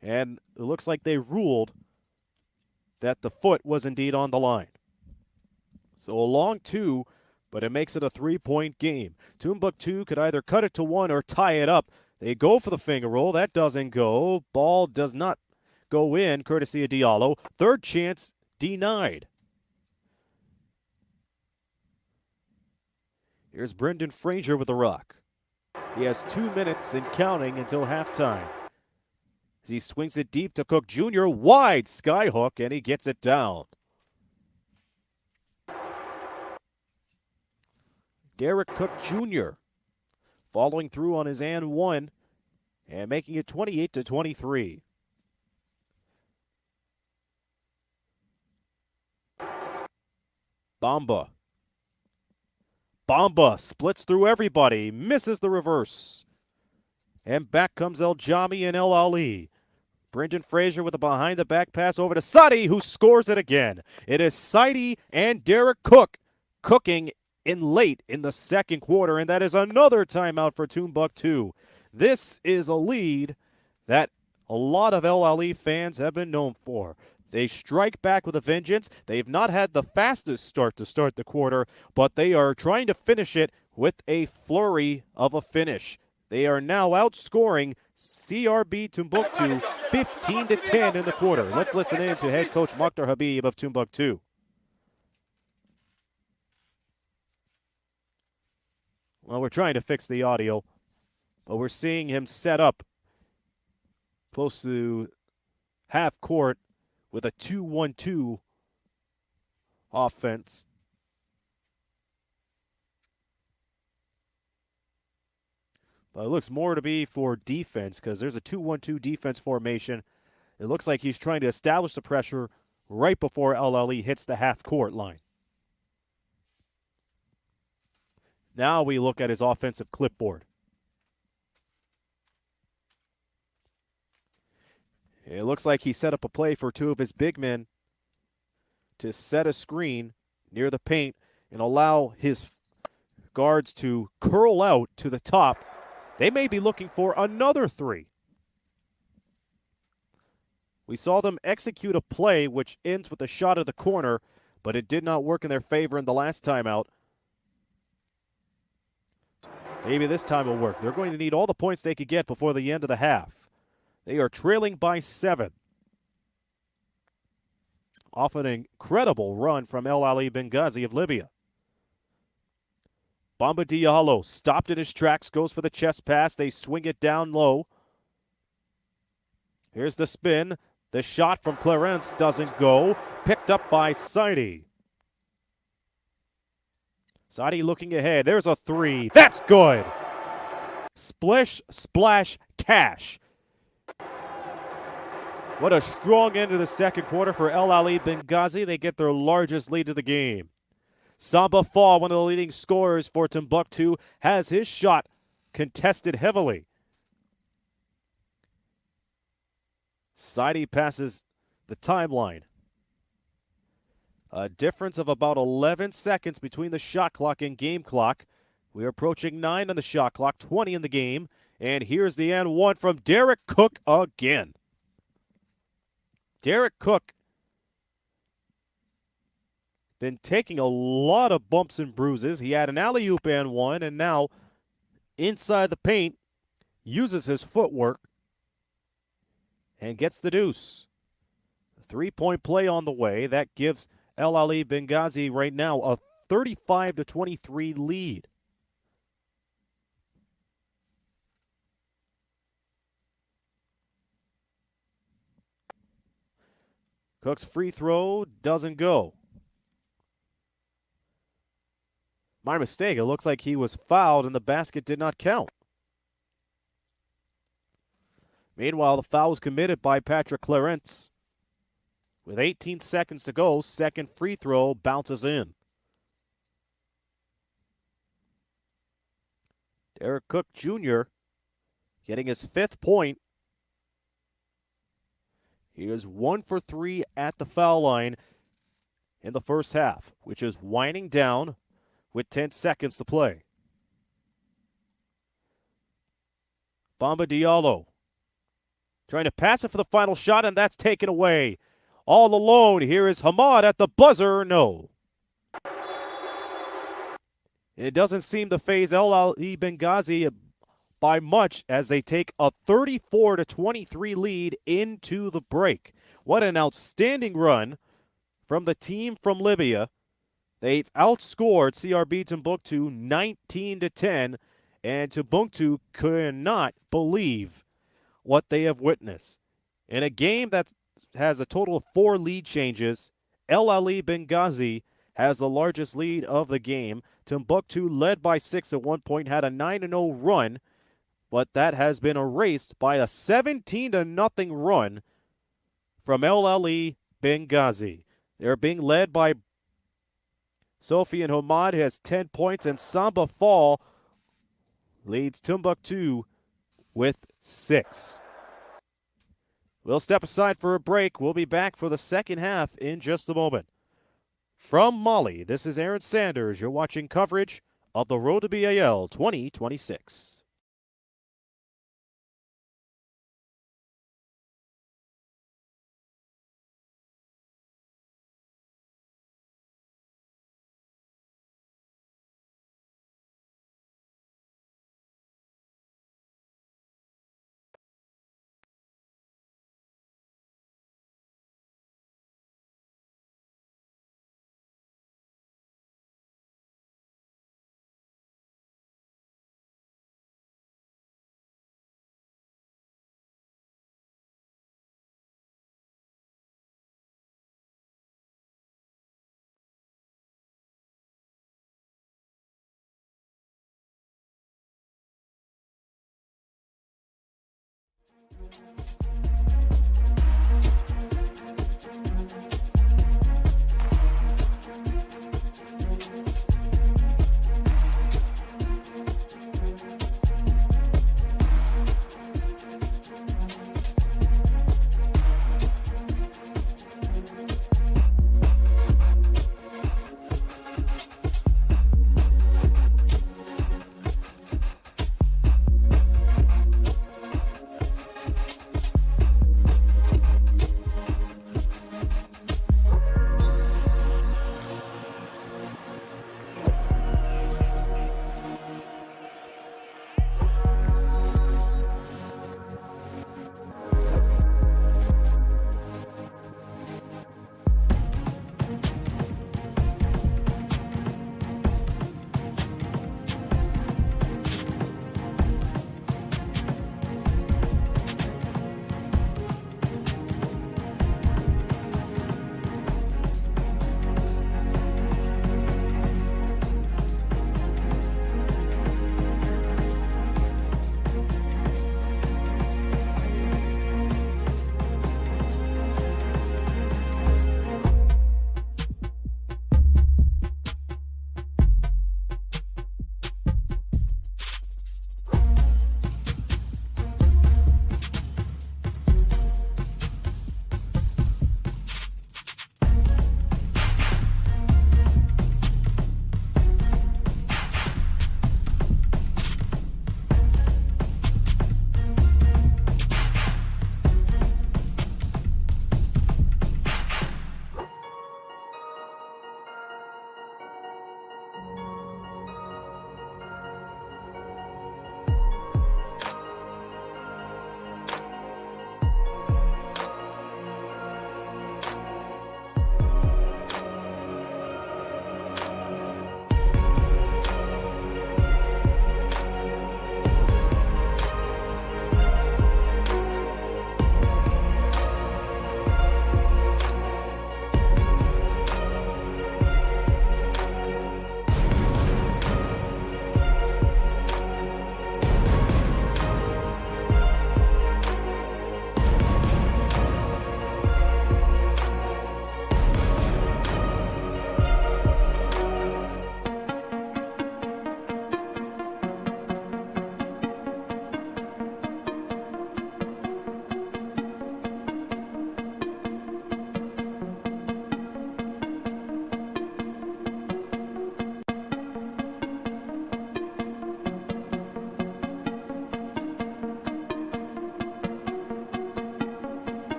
and it looks like they ruled that the foot was indeed on the line. So a long 2, but it makes it a 3-point game. Tombouctou could either cut it to 1 or tie it up. They go for the finger roll. That doesn't go. Ball does not go in, courtesy of Diallo. Third chance denied. Here's Brendan Frazier with the rock. He has 2 minutes and counting until halftime. As he swings it deep to Cook Jr., wide skyhook, and he gets it down. Derek Cook Jr. following through on his and one and making it 28-23. Bamba splits through everybody, misses the reverse. And back comes El-Jami and Ahly. Brendan Frazier with a behind-the-back pass over to Sadi, who scores it again. It is Sadi and Derek Cook cooking in late in the second quarter, and that is another timeout for Tombouctou. This is a lead that a lot of Ahly fans have been known for. They strike back with a vengeance. They've not had the fastest start to start the quarter, but they are trying to finish it with a flurry of a finish. They are now outscoring CRB Tombouctou 15-10 in the quarter. Let's listen in to head coach Mokhtar Habib of Tombouctou. Well, we're trying to fix the audio, but we're seeing him set up close to half court with a 2-1-2 offense. But it looks more to be for defense because there's a 2-1-2 defense formation. It looks like he's trying to establish the pressure right before Ahly hits the half-court line. Now we look at his offensive clipboard. It looks like he set up a play for two of his big men to set a screen near the paint and allow his guards to curl out to the top. They may be looking for another three. We saw them execute a play which ends with a shot at the corner, but it did not work in their favor in the last timeout. Maybe this time will work. They're going to need all the points they could get before the end of the half. They are trailing by 7. Off an incredible run from Ahly Benghazi of Libya. Bamba Diallo stopped in his tracks, goes for the chest pass. They swing it down low. Here's the spin. The shot from Clarence doesn't go. Picked up by Saidi. Saidi looking ahead. There's a three. That's good. Splish, splash, cash. What a strong end to the second quarter for Ahly Benghazi. They get their largest lead of the game. Samba Fall, one of the leading scorers for Tombouctou, has his shot contested heavily. Saidi passes the timeline. A difference of about 11 seconds between the shot clock and game clock. We are approaching 9 on the shot clock, 20 in the game. And here's the and one from Derek Cook again. Derek Cook been taking a lot of bumps and bruises. He had an alley-oop and one, and now inside the paint, uses his footwork and gets the deuce. A 3-point play on the way. That gives Ahly Benghazi right now a 35-23 lead. Cook's free throw doesn't go. My mistake. It looks like he was fouled and the basket did not count. Meanwhile, the foul was committed by Patrick Clarence. With 18 seconds to go, second free throw bounces in. Derek Cook Jr. getting his 5th point. He is 1 for 3 at the foul line in the first half, which is winding down with 10 seconds to play. Bamba Diallo trying to pass it for the final shot, and that's taken away. All alone, here is Hamad at the buzzer. No. It doesn't seem to faze Ahly Benghazi by much as they take a 34-23 lead into the break. What an outstanding run from the team from Libya. They've outscored CRB Tombouctou 19-10, and Tombouctou cannot believe what they have witnessed. In a game that has a total of 4 lead changes, Ahly Benghazi has the largest lead of the game. Tombouctou led by 6 at one point, had a 9-0 run, but that has been erased by a 17-0 run from Ahly Benghazi. They're being led by Sofian Hamad, who has 10 points, and Samba Fall leads Tombouctou with 6. We'll step aside for a break. We'll be back for the second half in just a moment. From Mali, this is Aaron Sanders. You're watching coverage of the Road to B.A.L. 2026.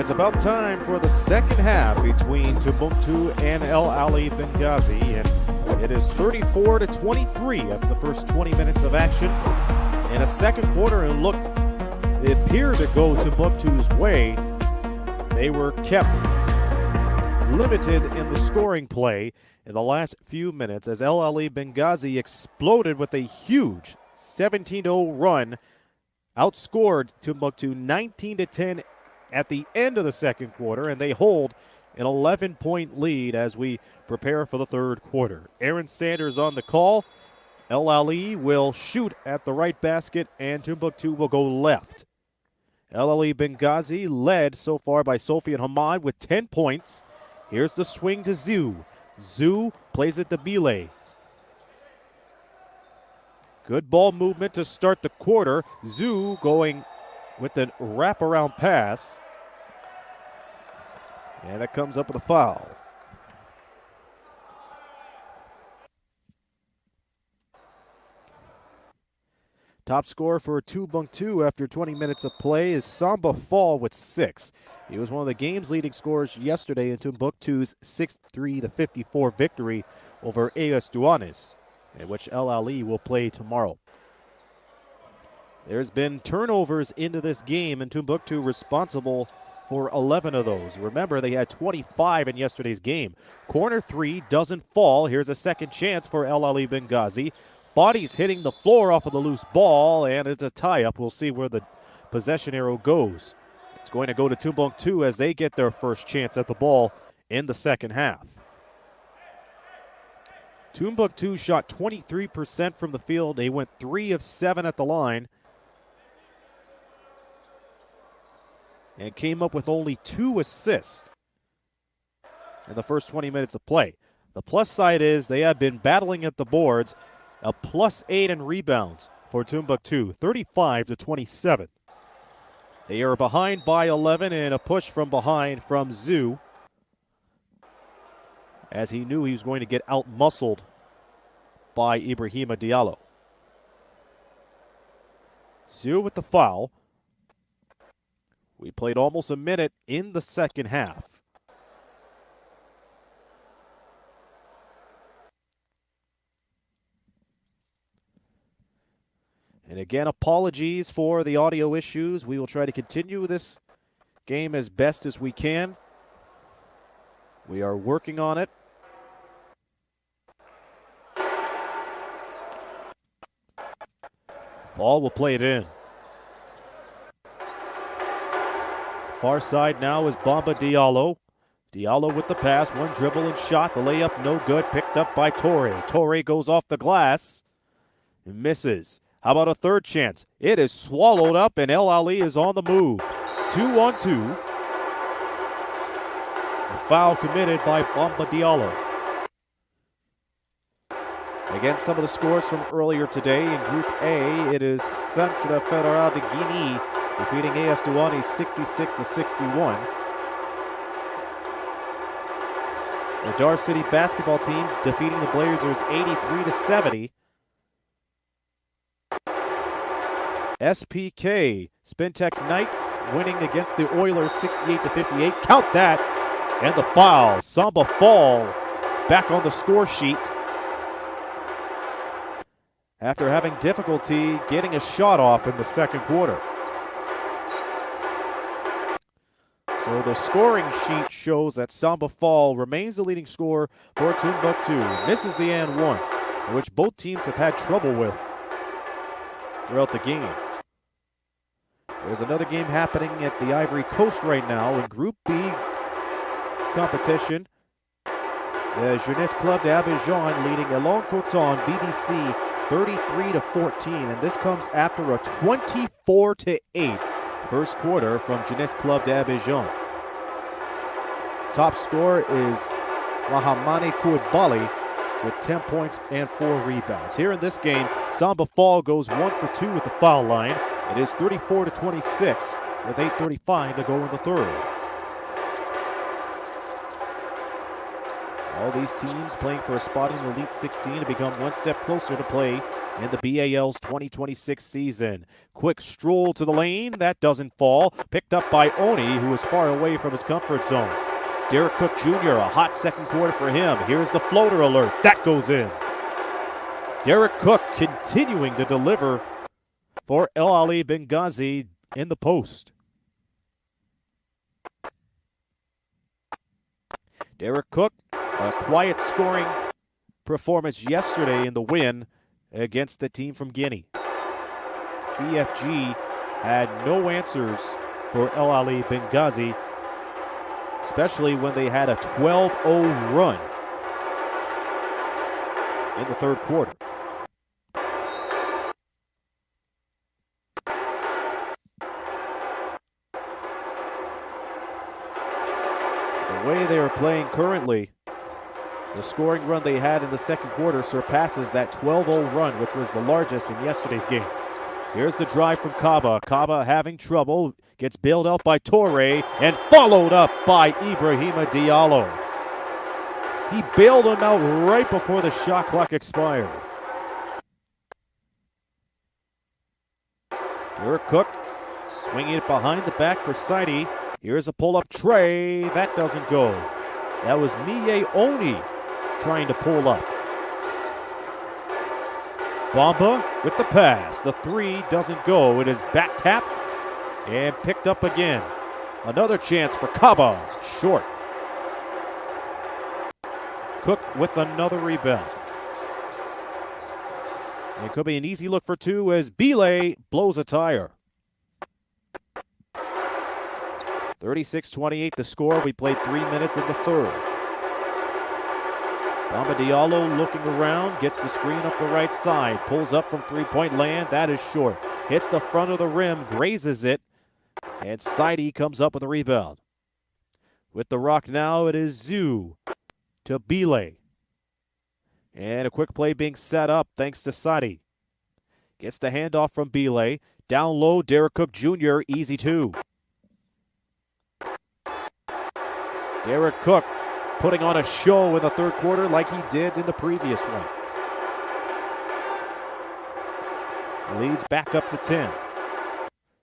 is about time for the second half between Tombouctou and Ahly Benghazi, and it is 34-23 after the first 20 minutes of action in a second quarter. And look, it appeared to go Tombouctou's way. They were kept limited in the scoring play in the last few minutes as Ahly Benghazi exploded with a huge 17-0 run, outscored Tombouctou 19-10 at the end of the second quarter, and they hold an 11-point lead as we prepare for the third quarter. Aaron Sanders on the call. Ahly will shoot at the right basket, and Tombouctou will go left. Ahly Benghazi led so far by Sofian Hamad with 10 points. Here's the swing to Zhu. Zhu plays it to B.A.L. Good ball movement to start the quarter. Zhu going with a wraparound pass. And that comes up with a foul. Top scorer for Tombouctou after 20 minutes of play is Samba Fall with 6. He was one of the game's leading scorers yesterday in Tombouctou's 63-54 victory over AS Douanes, in which Ahly will play tomorrow. There's been turnovers into this game, and Tombouctou responsible for 11 of those. Remember, they had 25 in yesterday's game. Corner three doesn't fall. Here's a second chance for Ahly Benghazi. Bodies hitting the floor off of the loose ball, and it's a tie-up. We'll see where the possession arrow goes. It's going to go to Tombouctou as they get their first chance at the ball in the second half. Tombouctou shot 23% from the field. They went 3 of 7 at the line, and came up with only 2 assists in the first 20 minutes of play. The plus side is they have been battling at the boards, a +8 in rebounds for Tombouctou, 35-27. They are behind by 11, and a push from behind from Zhu, as he knew he was going to get out-muscled by Ibrahima Diallo. Zhu with the foul. We played almost a minute in the second half. And again, apologies for the audio issues. We will try to continue this game as best as we can. We are working on it. Fall will play it in. Far side now is Bamba Diallo. Diallo with the pass, one dribble and shot. The layup no good, picked up by Torre. Torre goes off the glass and misses. How about a third chance? It is swallowed up, and Ahly is on the move. 2-on-2. A foul committed by Bamba Diallo. Again, some of the scores from earlier today. In Group A, it is Centre Federal de Guinea defeating AS Douanes 66-61. The Dar City basketball team defeating the Blazers 83-70. SPK, Spintex Knights, winning against the Oilers 68-58. Count that. And the foul. Samba Fall back on the score sheet after having difficulty getting a shot off in the second quarter. So the scoring sheet shows that Samba Fall remains the leading scorer for Tombouctou. Misses the and one, which both teams have had trouble with throughout the game. There's another game happening at the Ivory Coast right now in Group B competition. The Jeunesse Club d'Abidjan leading Elon Coton BBC 33-14, and this comes after a 24-8 first quarter from Jeunesse Club d'Abidjan. Top scorer is Mahamane Koulibaly with 10 points and 4 rebounds. Here in this game, Samba Fall goes 1 for 2 with the foul line. It is 34-26 with 8:35 to go in the third. All these teams playing for a spot in the Elite 16 to become one step closer to play in the B.A.L's 2026 season. Quick stroll to the lane. That doesn't fall. Picked up by Oni, who was far away from his comfort zone. Derek Cook Jr., a hot second quarter for him. Here's the floater alert. That goes in. Derek Cook continuing to deliver for Ahly Benghazi in the post. Derek Cook, a quiet scoring performance yesterday in the win against the team from Guinea. CFG had no answers for Ahly Benghazi, especially when they had a 12-0 run in the third quarter. The way they are playing currently, the scoring run they had in the second quarter surpasses that 12-0 run, which was the largest in yesterday's game. Here's the drive from Kaba. Kaba having trouble, gets bailed out by Torre and followed up by Ibrahima Diallo. He bailed him out right before the shot clock expired. Derek Cook swinging it behind the back for Saidi. Here's a pull-up tray. That doesn't go. That was Miye Oni trying to pull up. Bamba with the pass. The three doesn't go. It is back tapped and picked up again. Another chance for Kaba. Short. Cook with another rebound. It could be an easy look for two as B.A.L blows a tire. 36-28 the score. We played 3 minutes in the third. Bamba Diallo looking around, gets the screen up the right side, pulls up from three-point land. That is short. Hits the front of the rim, grazes it, and Saidi comes up with a rebound. With the rock now, it is Zoo to B.A.L. And a quick play being set up thanks to Saidi. Gets the handoff from B.A.L. Down low, Derek Cook Jr., easy two. Derek Cook putting on a show in the third quarter like he did in the previous one. Leads back up to 10.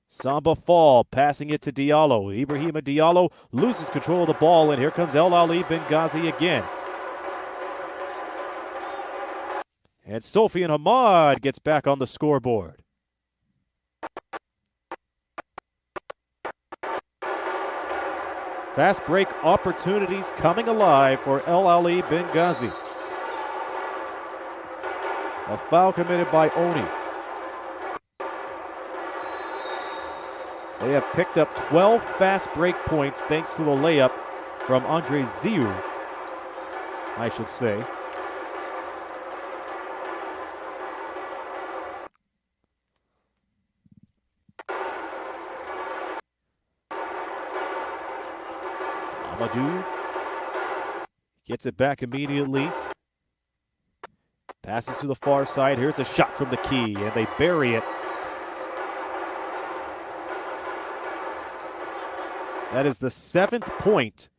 Samba Fall passing it to Diallo. Ibrahima Diallo loses control of the ball, and here comes Ahly Benghazi again. And Sofian Hamad gets back on the scoreboard. Fast break opportunities coming alive for Ahly Benghazi. A foul committed by Oni. They have picked up 12 fast break points thanks to the layup from Andre Ziu, I should say. Amadou gets it back immediately. Passes to the far side. Here's a shot from the key, and they bury it. That is the 7th point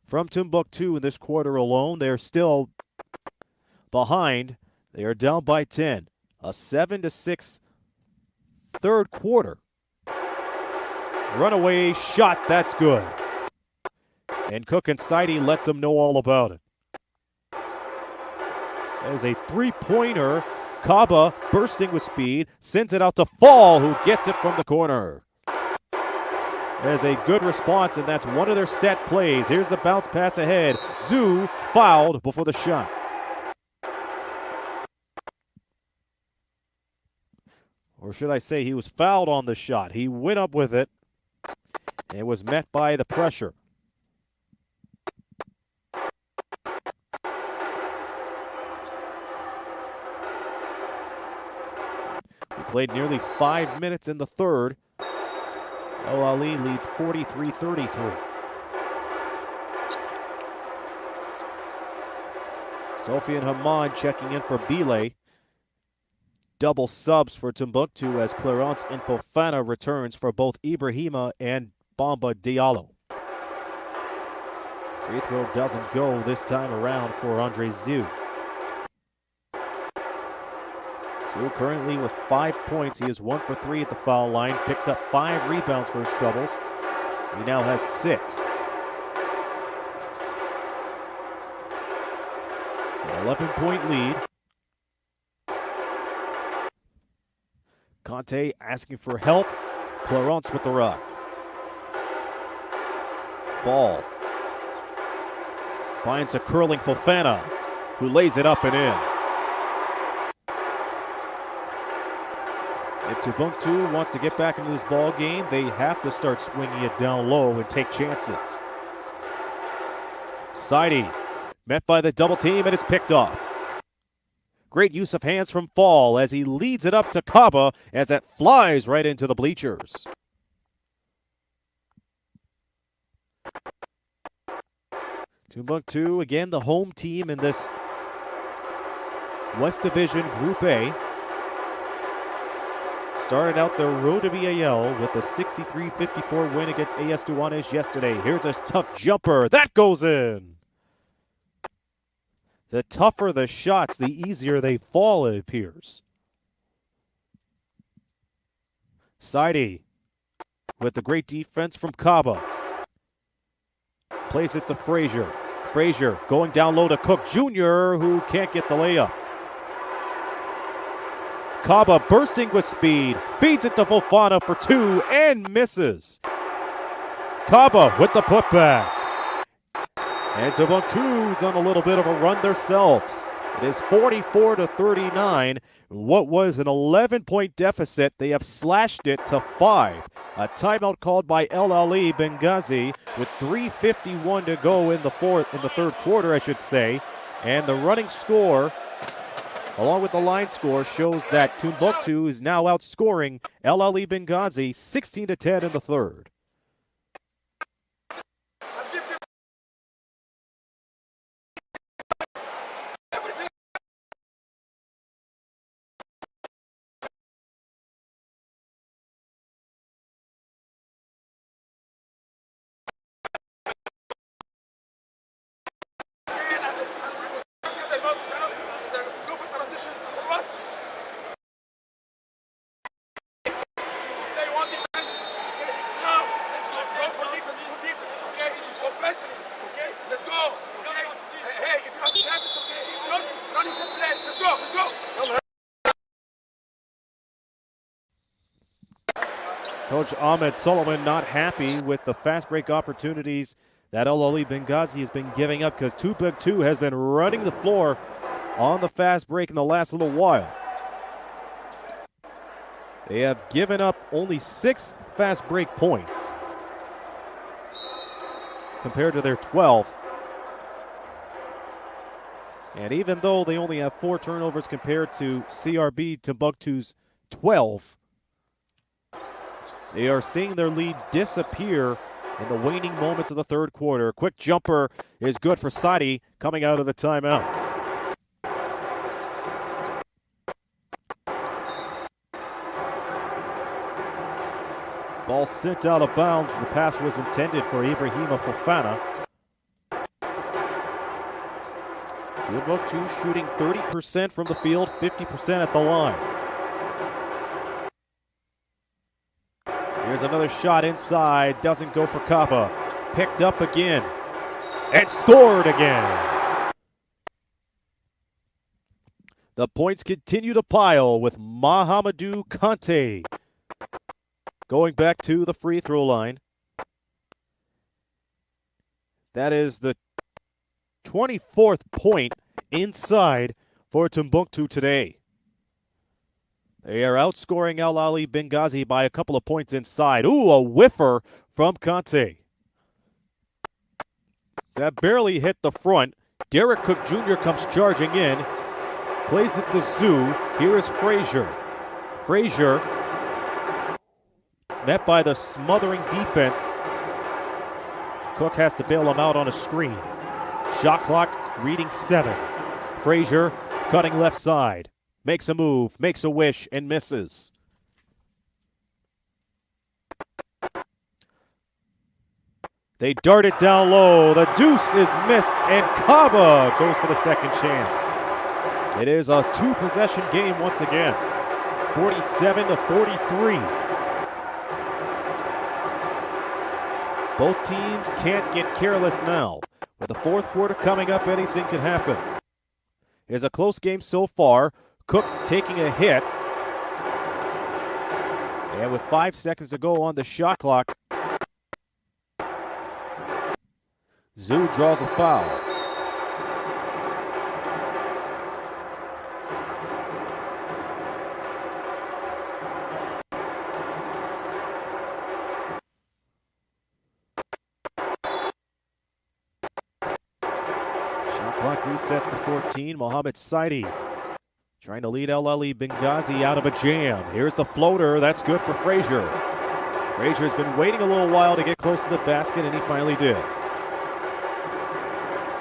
from Tombouctou in this quarter alone. They're still behind. They are down by 10. A 7-6 third quarter. Runaway shot. That's good. And Cook and Saidi lets them know all about it. That is a three-pointer. Kaba bursting with speed. Sends it out to Fall, who gets it from the corner. That is a good response, and that's one of their set plays. Here's the bounce pass ahead. Zoo fouled before the shot. Or should I say he was fouled on the shot. He went up with it and was met by the pressure. We played nearly 5 minutes in the third. Ahly leads 43-33. Sofian Hamad checking in for B.A.L. Double subs for Tombouctou as Clarence Infofana returns for both Ibrahima and Bamba Diallo. Free throw doesn't go this time around for Andre Zhu. Zhu currently with 5 points. He is 1 for 3 at the foul line. Picked up 5 rebounds for his troubles. He now has 6. An 11-point lead. Conte asking for help. Clarence with the rock. Ball. Finds a curling Fofana, who lays it up and in. If Tombouctou wants to get back into this ball game, they have to start swinging it down low and take chances. Saidi met by the double team, and it's picked off. Great use of hands from Fall as he leads it up to Kaba as it flies right into the bleachers. Tombouctou, again, the home team in this West Division Group A. Started out the road to B.A.L. with a 63-54 win against AS Douanes yesterday. Here's a tough jumper. That goes in. The tougher the shots, the easier they fall, it appears. Saidi with the great defense from Kaba. Plays it to Frazier. Frazier going down low to Cook Jr., who can't get the layup. Kaba bursting with speed. Feeds it to Fofana for 2 and misses. Kaba with the putback. And Tombouctou's on a little bit of a run themselves. It is 44-39. What was an 11-point deficit, they have slashed it to 5. A timeout called by Ahly Benghazi with 3:51 to go in the third quarter, I should say. And the running score, along with the line score, shows that Tombouctou is now outscoring Ahly Benghazi 16-10 in the third. Coach Ahmed Solomon not happy with the fast break opportunities that Ahly Benghazi has been giving up because Tombouctou has been running the floor on the fast break in the last little while. They have given up only 6 fast break points compared to their 12. And even though they only have 4 turnovers compared to CRB Tombouctou's 12, they are seeing their lead disappear in the waning moments of the third quarter. Quick jumper is good for Saidi coming out of the timeout. Ball sent out of bounds. The pass was intended for Ibrahima Fofana. Tombouctou shooting 30% from the field, 50% at the line. Here's another shot inside. Doesn't go for Kaba. Picked up again. And scored again. The points continue to pile with Mahamadou Kante going back to the free throw line. That is the 24th point inside for Tombouctou today. They are outscoring Ahly Benghazi by a couple of points inside. Ooh, a whiffer from Kante. That barely hit the front. Derek Cook Jr. comes charging in. Plays it to Zhu. Here is Frazier. Frazier met by the smothering defense. Cook has to bail him out on a screen. Shot clock reading 7. Frazier cutting left side. Makes a move, makes a wish, and misses. They dart it down low. The deuce is missed, and Kaba goes for the second chance. It is a two-possession game once again, 47-43. Both teams can't get careless now. With the fourth quarter coming up, anything can happen. It's a close game so far. Cook taking a hit. And with 5 seconds to go on the shot clock, Zoo draws a foul. Shot clock resets to 14. Mohamed Saidi trying to lead Ahly Benghazi out of a jam. Here's the floater. That's good for Frazier. Frazier's been waiting a little while to get close to the basket, and he finally did.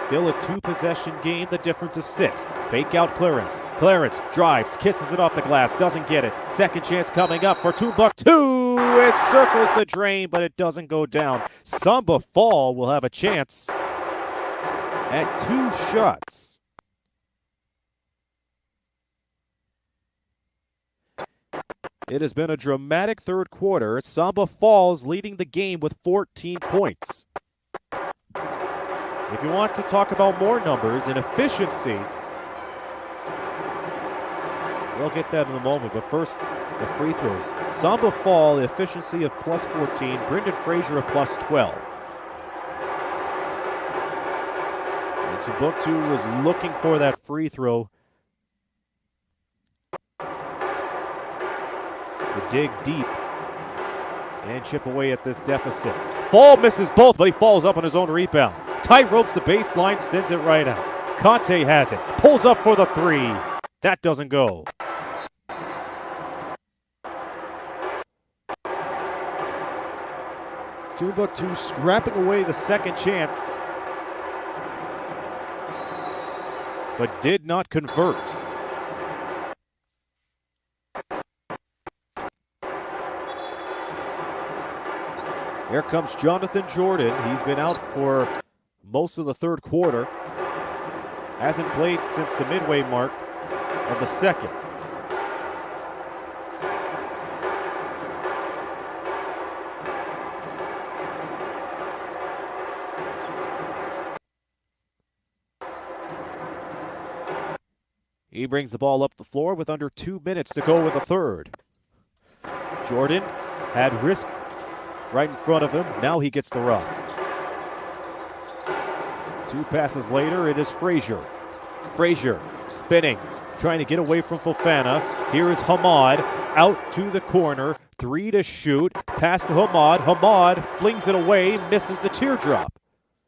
Still a two-possession game. The difference is 6. Fake out Clarence. Clarence drives, kisses it off the glass, doesn't get it. Second chance coming up for Tombouctou. It circles the drain, but it doesn't go down. Samba Fall will have a chance at 2 shots. It has been a dramatic third quarter. Samba Falls leading the game with 14 points. If you want to talk about more numbers and efficiency, we'll get that in a moment. But first, the free throws. Samba Fall, efficiency of plus 14. Brendan Frazier of plus 12. And Tombouctou was looking for that free throw to dig deep and chip away at this deficit. Fall misses both, but he falls up on his own rebound. Tight ropes the baseline, sends it right out. Conte has it, pulls up for the 3. That doesn't go. Tombouctou scrapping away the second chance, but did not convert. Here comes Jonathan Jordan. He's been out for most of the third quarter. Hasn't played since the midway mark of the second. He brings the ball up the floor with under 2 minutes to go with a third. Jordan had risk right in front of him. Now he gets the rock. 2 passes later, it is Frazier. Frazier spinning, trying to get away from Fofana. Here is Hamad out to the corner. 3 to shoot. Pass to Hamad. Hamad flings it away, misses the teardrop.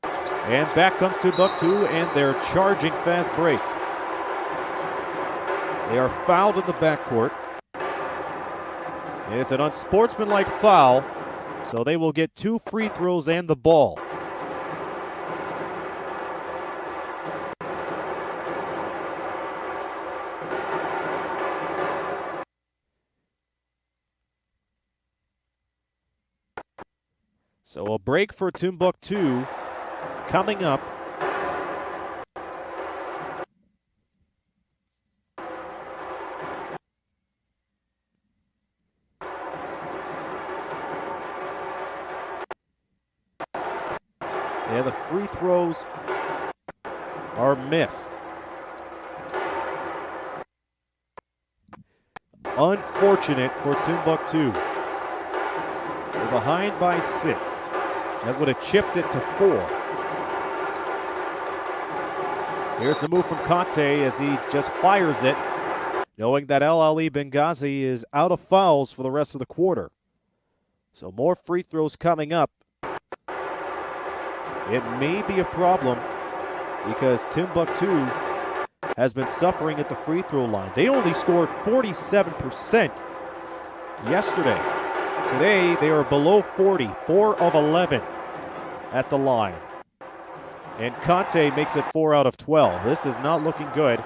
And back comes Tombouctou, and they're charging fast break. They are fouled in the backcourt. It's an unsportsmanlike foul, so they will get 2 free throws and the ball. So a break for Tombouctou coming up. Yeah, the free throws are missed. Unfortunate for Tombouctou. They're behind by 6. That would have chipped it to 4. Here's the move from Conte as he just fires it, knowing that Ahly Benghazi is out of fouls for the rest of the quarter. So more free throws coming up. It may be a problem because Tombouctou has been suffering at the free throw line. They only scored 47% yesterday. Today, they are below 40, 4 of 11 at the line. And Conte makes it 4 out of 12. This is not looking good.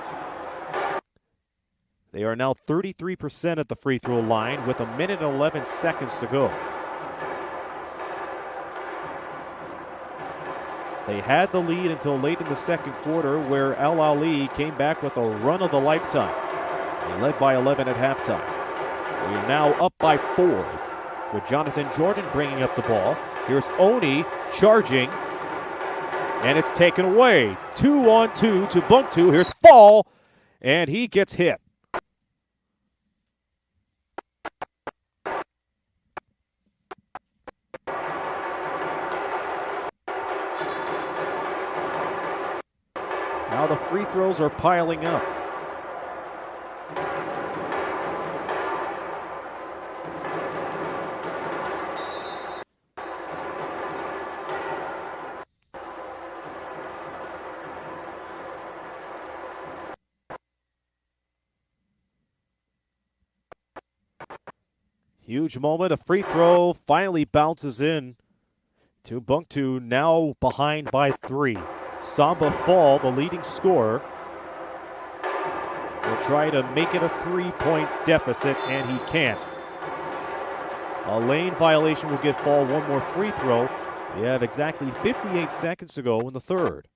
They are now 33% at the free throw line with 1 minute and 11 seconds to go. They had the lead until late in the second quarter, where Ahly came back with a run of a lifetime. They led by 11 at halftime. We are now up by 4, with Jonathan Jordan bringing up the ball. Here's Oni charging, and it's taken away. 2-on-2 to Tombouctou. Here's Fall, and he gets hit. Now the free throws are piling up. Huge moment, a free throw finally bounces in. Tombouctou now behind by 3. Samba Fall, the leading scorer, will try to make it a 3-point deficit, and he can't. A lane violation will give Fall one more free throw. We have exactly 58 seconds to go in the third.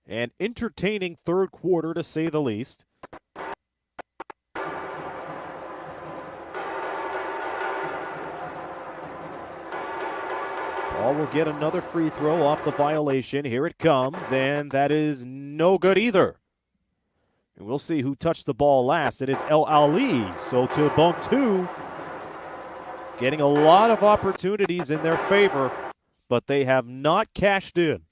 An entertaining third quarter, to say the least. Fall will get another free throw off the violation. Here it comes, and that is no good either. And we'll see who touched the ball last. It is Ahly. So Tombouctou getting a lot of opportunities in their favor, but they have not cashed in.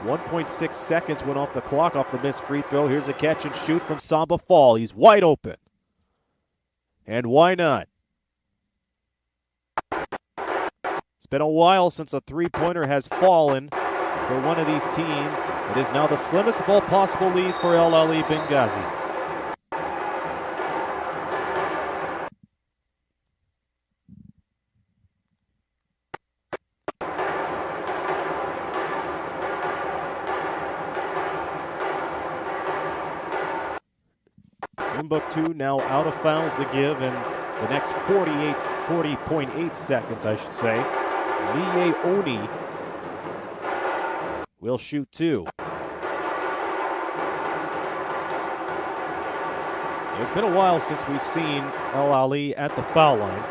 .6 seconds went off the clock off the missed free throw. Here's a catch and shoot from Samba Fall. He's wide open. And why not? It's been a while since a three-pointer has fallen for one of these teams. It is now the slimmest of all possible leads for Ahly Benghazi. Tombouctou now out of fouls to give in the next 40.8 seconds, I should say. B.A.L will shoot 2. It's been a while since we've seen Ahly at the foul line,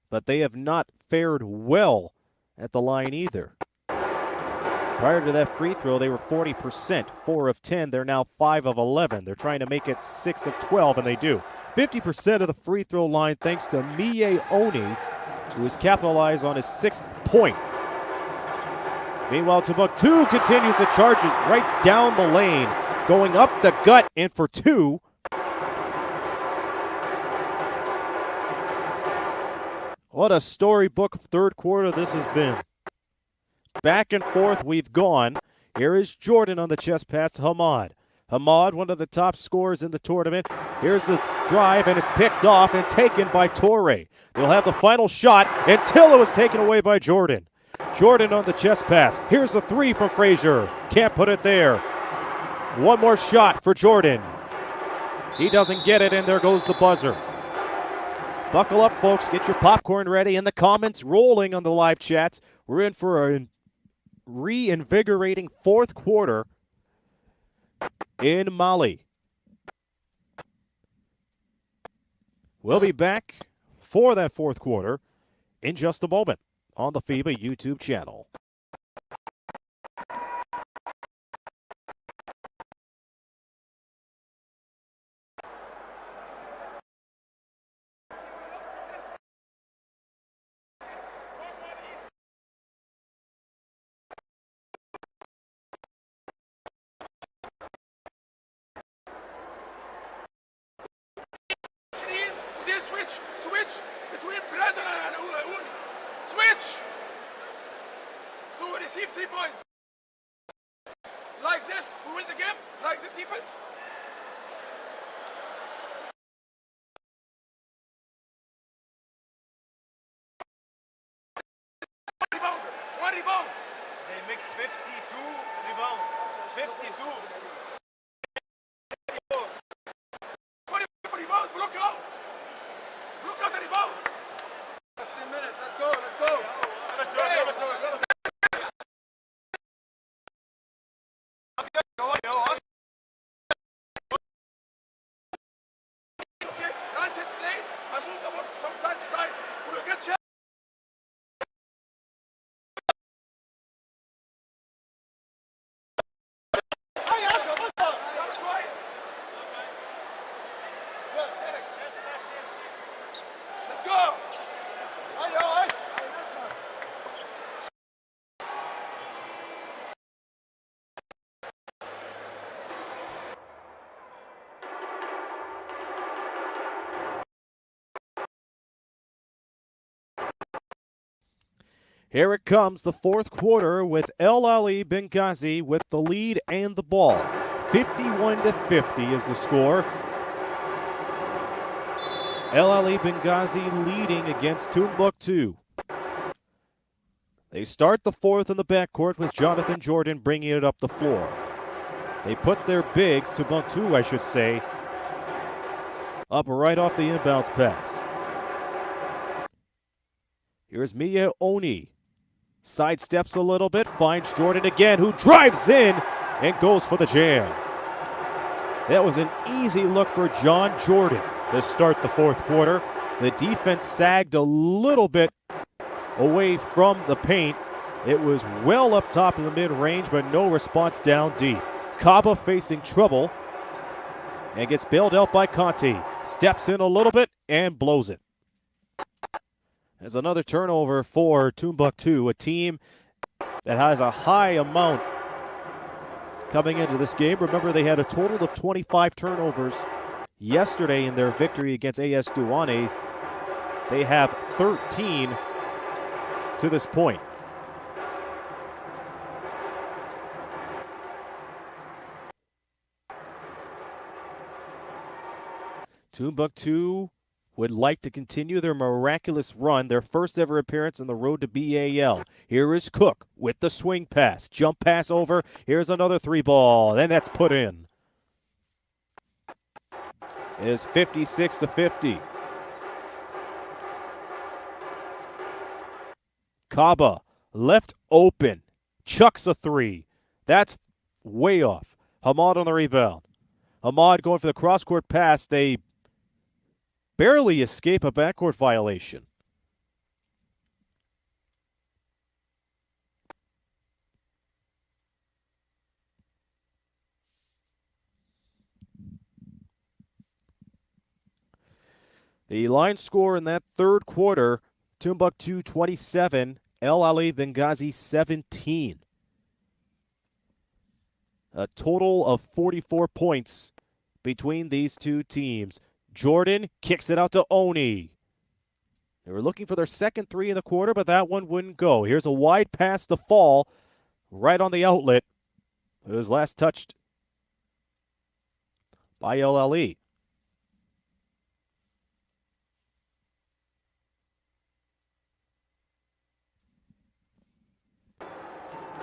but they have not fared well at the line either. Prior to that free throw, they were 40%, 4 of 10. They're now 5 of 11. They're trying to make it 6 of 12, and they do. 50% of the free throw line thanks to B.A.L, who has capitalized on his 6th point. Meanwhile, Tombouctou continues to charge it right down the lane, going up the gut and for 2. What a storybook third quarter this has been. Back and forth we've gone. Here is Jordan on the chest pass to Hamad. Hamad, one of the top scorers in the tournament. Here's the drive, and it's picked off and taken by Torre. They'll have the final shot until it was taken away by Jordan. Jordan on the chest pass. Here's the 3 from Frazier. Can't put it there. One more shot for Jordan. He doesn't get it, and there goes the buzzer. Buckle up, folks. Get your popcorn ready and the comments rolling on the live chats. We're in for a reinvigorating fourth quarter in Mali. We'll be back for that fourth quarter in just a moment on the FIBA YouTube channel. Switch between Brandon and Uni. Switch! So we receive 3 points. Like this, we win the game. Like this defense. One rebound. They make 52 rebounds. 52. the rebound. 15 minutes. Let's go. Let's go. Okay, nice hit, please. I move the ball from side to side. We'll get you. Let's go. Here it comes, the fourth quarter with Ahly Benghazi with the lead and the ball. 51-50 is the score. Ahly Benghazi leading against Tombouctou. They start the fourth in the backcourt with Jonathan Jordan bringing it up the floor. They put their bigs, Tombouctou I should say, up right off the inbounds pass. Here's Mia Oni. Sidesteps a little bit, finds Jordan again, who drives in and goes for the jam. That was an easy look for John Jordan to start the fourth quarter. The defense sagged a little bit away from the paint. It was well up top in the mid-range, but no response down deep. Kaba facing trouble and gets bailed out by Conti. Steps in a little bit and blows it. There's another turnover for Tombouctou, a team that has a high amount coming into this game. Remember, they had a total of 25 turnovers yesterday in their victory against AS Douanes. They have 13 to this point. Tombouctou would like to continue their miraculous run, their first ever appearance on the road to B.A.L. Here is Cook with the swing pass. Jump pass over. Here's another three ball. And that's put in. It is 56-50. Kaba left open. Chucks a three. That's way off. Hamad on the rebound. Hamad going for the cross-court pass. They barely escape a backcourt violation. The line score in that third quarter, Tombouctou 27, Ahly Benghazi 17. A total of 44 points between these two teams. Jordan kicks it out to Oni. They were looking for their second three in the quarter, but that one wouldn't go. Here's a wide pass to Fall, right on the outlet. It was last touched by Ahly.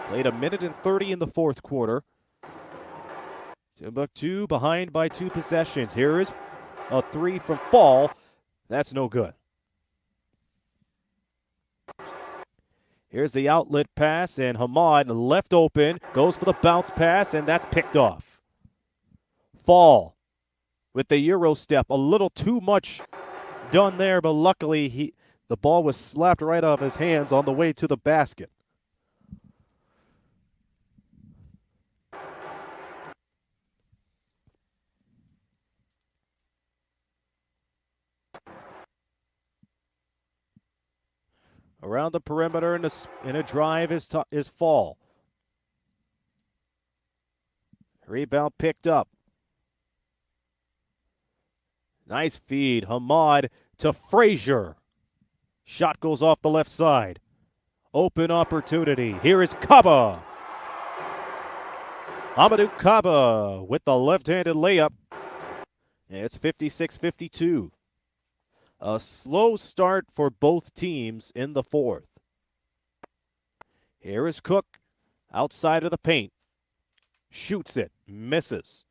Played 1:30 in the fourth quarter. Tombouctou behind by 2 possessions. Here is a three from Fall. That's no good. Here's the outlet pass, and Hamad left open. Goes for the bounce pass, and that's picked off. Fall with the Euro step. A little too much done there, but luckily the ball was slapped right off his hands on the way to the basket. Around the perimeter in a drive is Fall. Rebound picked up. Nice feed. Hamad to Frazier. Shot goes off the left side. Open opportunity. Here is Kaba. Amadou Kaba with the left-handed layup. And it's 56-52. A slow start for both teams in the fourth. Here is Cook outside of the paint. Shoots it, misses.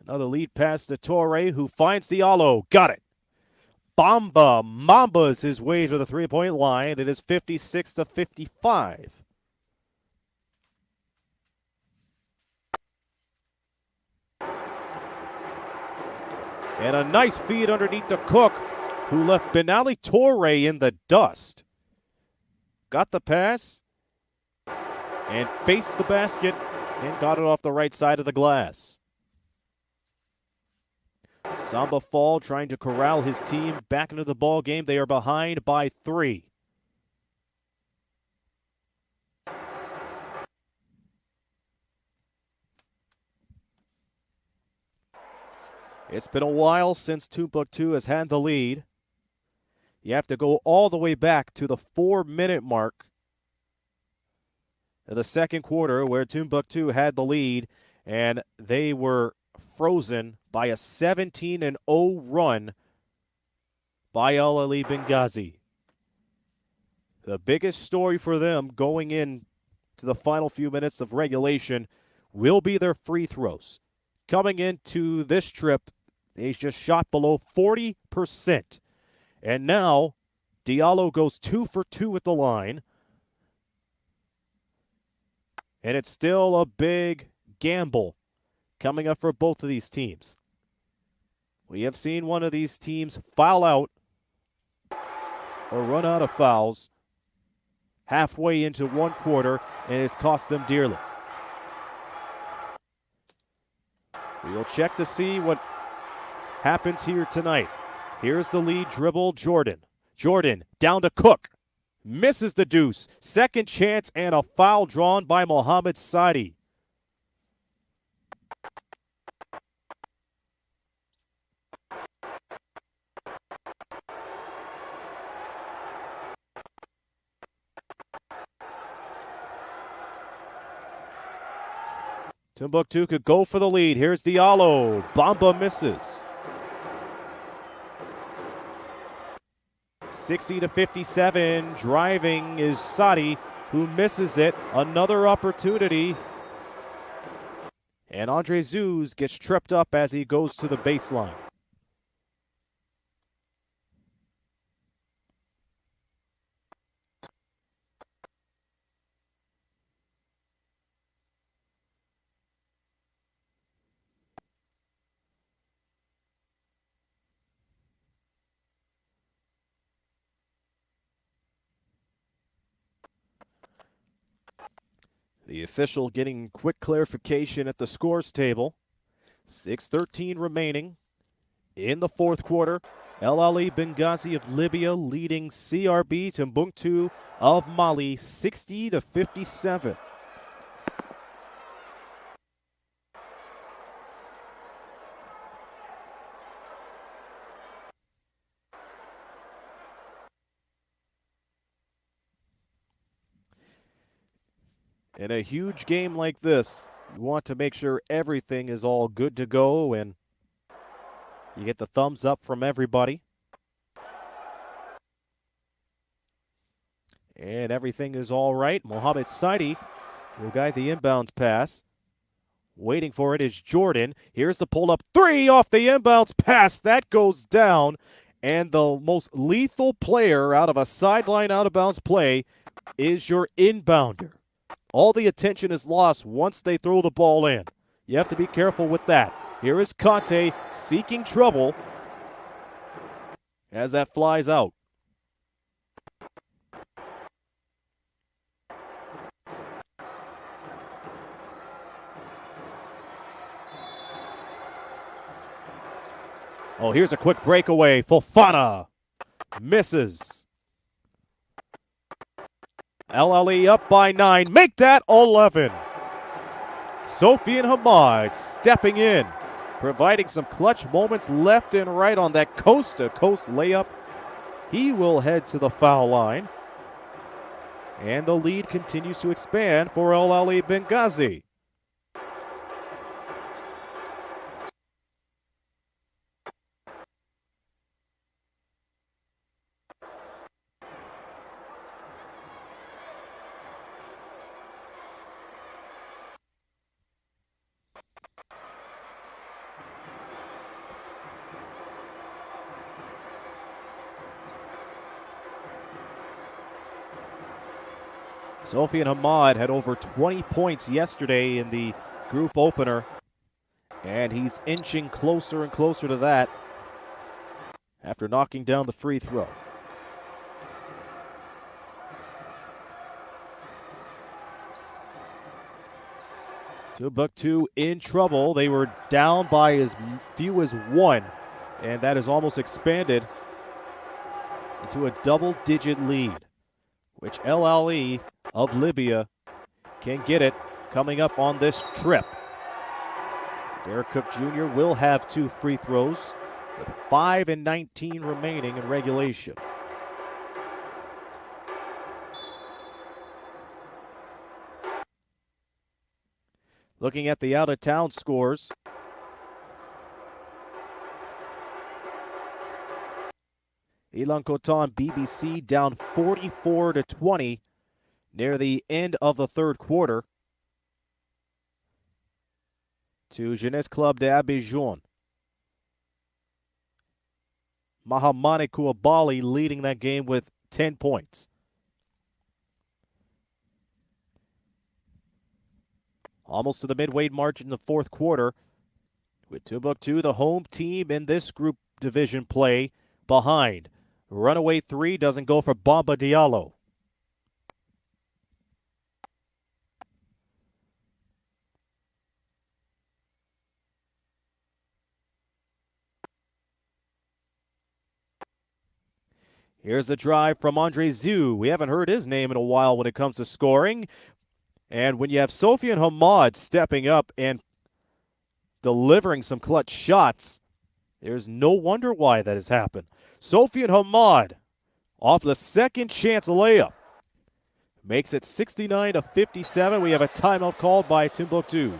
Another lead pass to Torre, who finds Diallo. Got it. Mambas his way to the three-point line. It is 56-55. And a nice feed underneath the Cook, who left Benali Torre in the dust. Got the pass and faced the basket and got it off the right side of the glass. Samba Fall trying to corral his team back into the ball game. They are behind by 3. It's been a while since Tombouctou has had the lead. You have to go all the way back to the 4-minute mark of the second quarter where Tombouctou had the lead, and they were frozen by a 17-0 run by Ahly Benghazi. The biggest story for them going in to the final few minutes of regulation will be their free throws. Coming into this trip, they just shot below 40%. And now Diallo goes 2 for 2 at the line. And it's still a big gamble coming up for both of these teams. We have seen one of these teams foul out or run out of fouls halfway into one quarter, and it's cost them dearly. We will check to see what happens here tonight. Here's the lead dribble, Jordan. Jordan down to Cook. Misses the deuce. Second chance and a foul drawn by Mohamed Sadi. Tombouctou could go for the lead. Here's Diallo. Bamba misses. 60-57. Driving is Sadi, who misses it. Another opportunity. And Andre Zuz gets tripped up as he goes to the baseline. The official getting quick clarification at the scores table. 6:13 remaining in the fourth quarter. Ahly Benghazi of Libya leading CRB Tombouctou of Mali 60-57. In a huge game like this, you want to make sure everything is all good to go and you get the thumbs up from everybody. And everything is all right. Mohamed Sadi will guide the inbounds pass. Waiting for it is Jordan. Here's the pull-up three off the inbounds pass. That goes down. And the most lethal player out of a sideline out-of-bounds play is your inbounder. All the attention is lost once they throw the ball in. You have to be careful with that. Here is Conte seeking trouble as that flies out. Oh, here's a quick breakaway. Fofana misses. Ahly up by 9. Make that 11. Sofian Hamad stepping in, providing some clutch moments left and right on that coast-to-coast layup. He will head to the foul line. And the lead continues to expand for Ahly Benghazi. Sofian Hamad had over 20 points yesterday in the group opener, and he's inching closer and closer to that after knocking down the free throw. Tombouctou in trouble. They were down by as few as one, and that has almost expanded into a double-digit lead, which Ahly of Libya can get it coming up on this trip. Derek Cook Jr. will have 2 free throws with 5:19 remaining in regulation. Looking at the out-of-town scores, Elan Coton BBC down 44-20 near the end of the third quarter to Jeunesse Club d'Abidjan. Mahamane Koulibaly leading that game with 10 points. Almost to the midway march in the fourth quarter, with Tombouctou, the home team in this group division play, behind. Runaway 3 doesn't go for Bamba Diallo. Here's the drive from Andre Ziu. We haven't heard his name in a while when it comes to scoring. And when you have Sofian Hamad stepping up and delivering some clutch shots, there's no wonder why that has happened. Sofian Hamad, off the second chance layup, makes it 69-57. We have a timeout called by Tombouctou.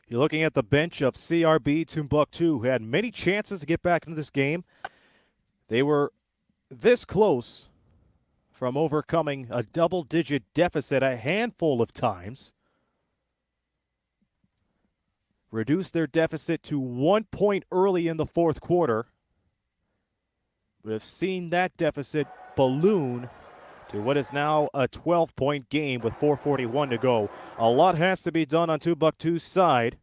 You're looking at the bench of CRB Tombouctou, who had many chances to get back into this game. They were this close from overcoming a double-digit deficit a handful of times. Reduced their deficit to 1 point early in the fourth quarter. We've seen that deficit balloon to what is now a 12-point game with 4:41 to go. A lot has to be done on Tombouctou's side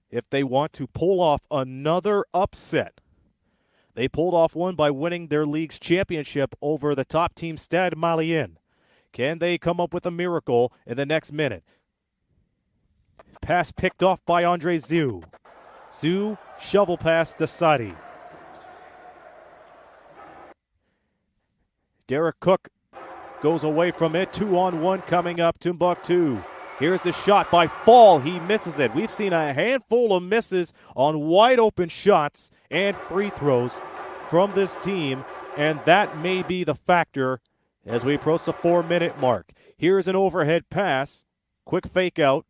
if they want to pull off another upset. They pulled off one by winning their league's championship over the top team Stade Malien. Can they come up with a miracle in the next minute? Pass picked off by Andre Ziu. Ziu, shovel pass to Sadi. Derek Cook goes away from it. 2-on-1 coming up. Tombouctou. Here's the shot by Fall. He misses it. We've seen a handful of misses on wide open shots and free throws from this team, and that may be the factor as we approach the 4-minute mark. Here's an overhead pass. Quick fake out.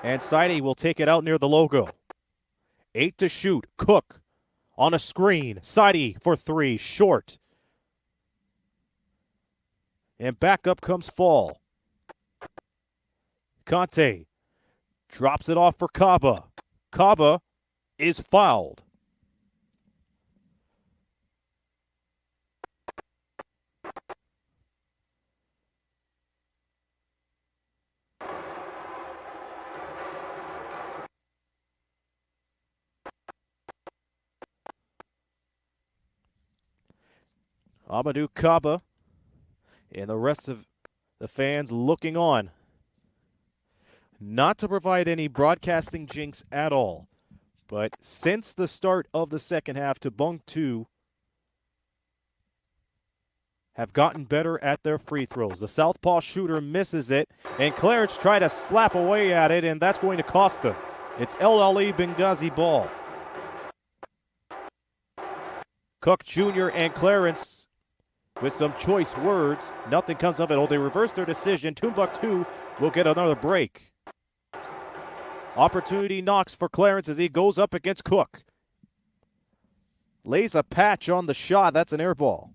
And Sadi will take it out near the logo. 8 to shoot. Cook on a screen. Sadi for 3. Short. And back up comes Fall. Conte drops it off for Kaba. Kaba is fouled. Amadou Kaba and the rest of the fans looking on. Not to provide any broadcasting jinx at all, but since the start of the second half, Tombouctou have gotten better at their free throws. The southpaw shooter misses it, and Clarence try to slap away at it, and that's going to cost them. It's Ahly Benghazi ball. Cook Jr. and Clarence with some choice words. Nothing comes of it. Oh, they reversed their decision. Tombouctou will get another break. Opportunity knocks for Clarence as he goes up against Cook. Lays a patch on the shot. That's an air ball.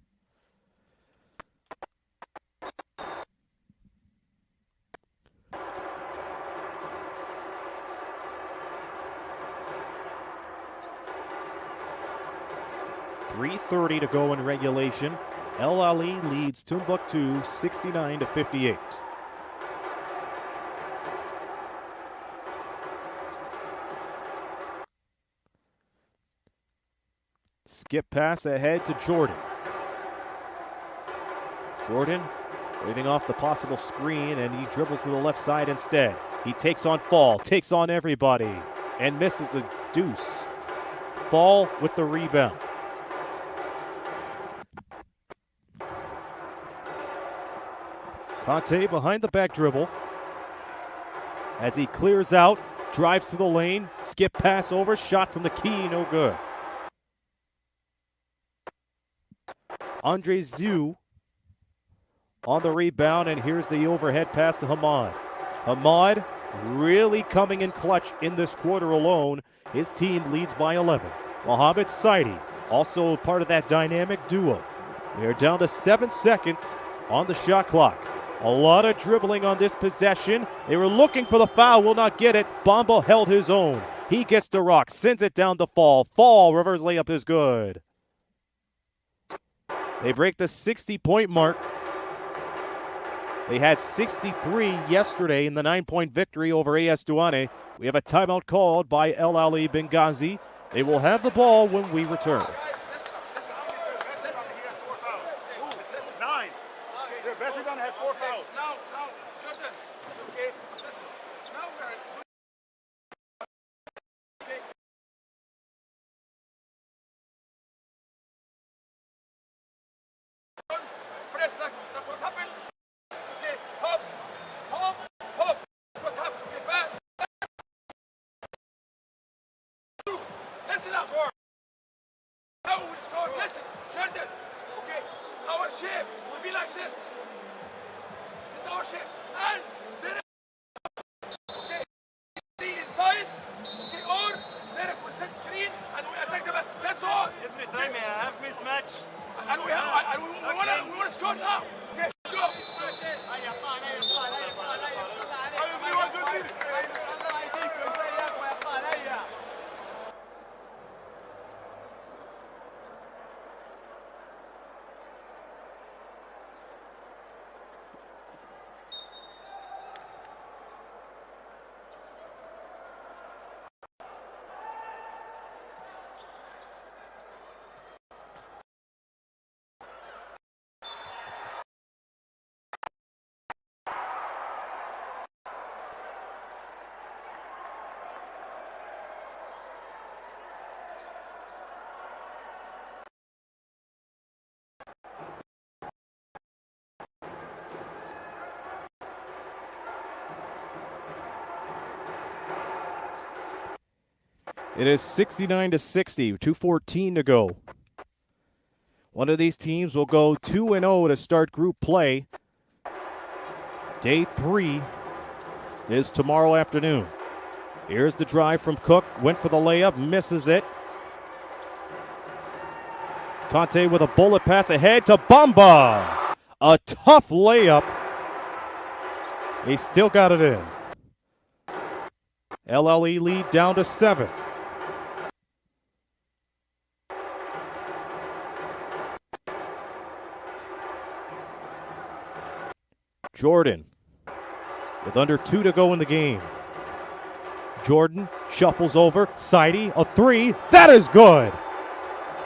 .3:30 to go in regulation. Ahly leads Tombouctou 69-58. Skip pass ahead to Jordan. Jordan waiting off the possible screen, and he dribbles to the left side instead. He takes on Fall, takes on everybody, and misses the deuce. Fall with the rebound. Conte behind the back dribble. As he clears out, drives to the lane, skip pass over, shot from the key, no good. Andre Ziu on the rebound, and here's the overhead pass to Hamad. Hamad really coming in clutch in this quarter alone. His team leads by 11. Mohamed Saidi also part of that dynamic duo. They're down to 7 seconds on the shot clock. A lot of dribbling on this possession. They were looking for the foul, will not get it. Bamba held his own. He gets the rock, sends it down to Fall. Fall, reverse layup is good. They break the 60-point mark. They had 63 yesterday in the 9-point victory over AS Douane. We have a timeout called by Ahly Benghazi. They will have the ball when we return. It is 69-60, 2:14 to go. One of these teams will go 2-0 to start group play. Day 3 is tomorrow afternoon. Here's the drive from Cook. Went for the layup, misses it. Conte with a bullet pass ahead to Bamba. A tough layup. He still got it in. Ahly lead down to 7. Jordan with under 2 to go in the game. Jordan shuffles over. Saidi, a 3. That is good.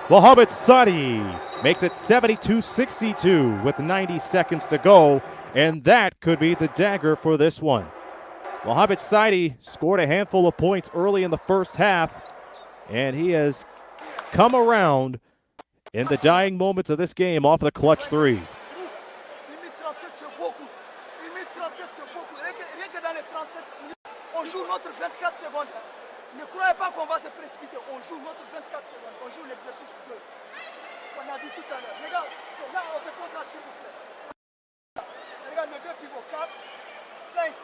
Mohamed Sadi makes it 72-62 with 90 seconds to go, and that could be the dagger for this one. Mohamed Sadi scored a handful of points early in the first half, and he has come around in the dying moments of this game off of the clutch three. On joue notre 24 secondes. Ne croyez pas qu'on va se précipiter. On joue notre 24 secondes. On joue l'exercice 2. On a dit tout à l'heure. Les gars, c'est là on se concentre s'il vous plaît. Regarde les deux pivots. 4, 5,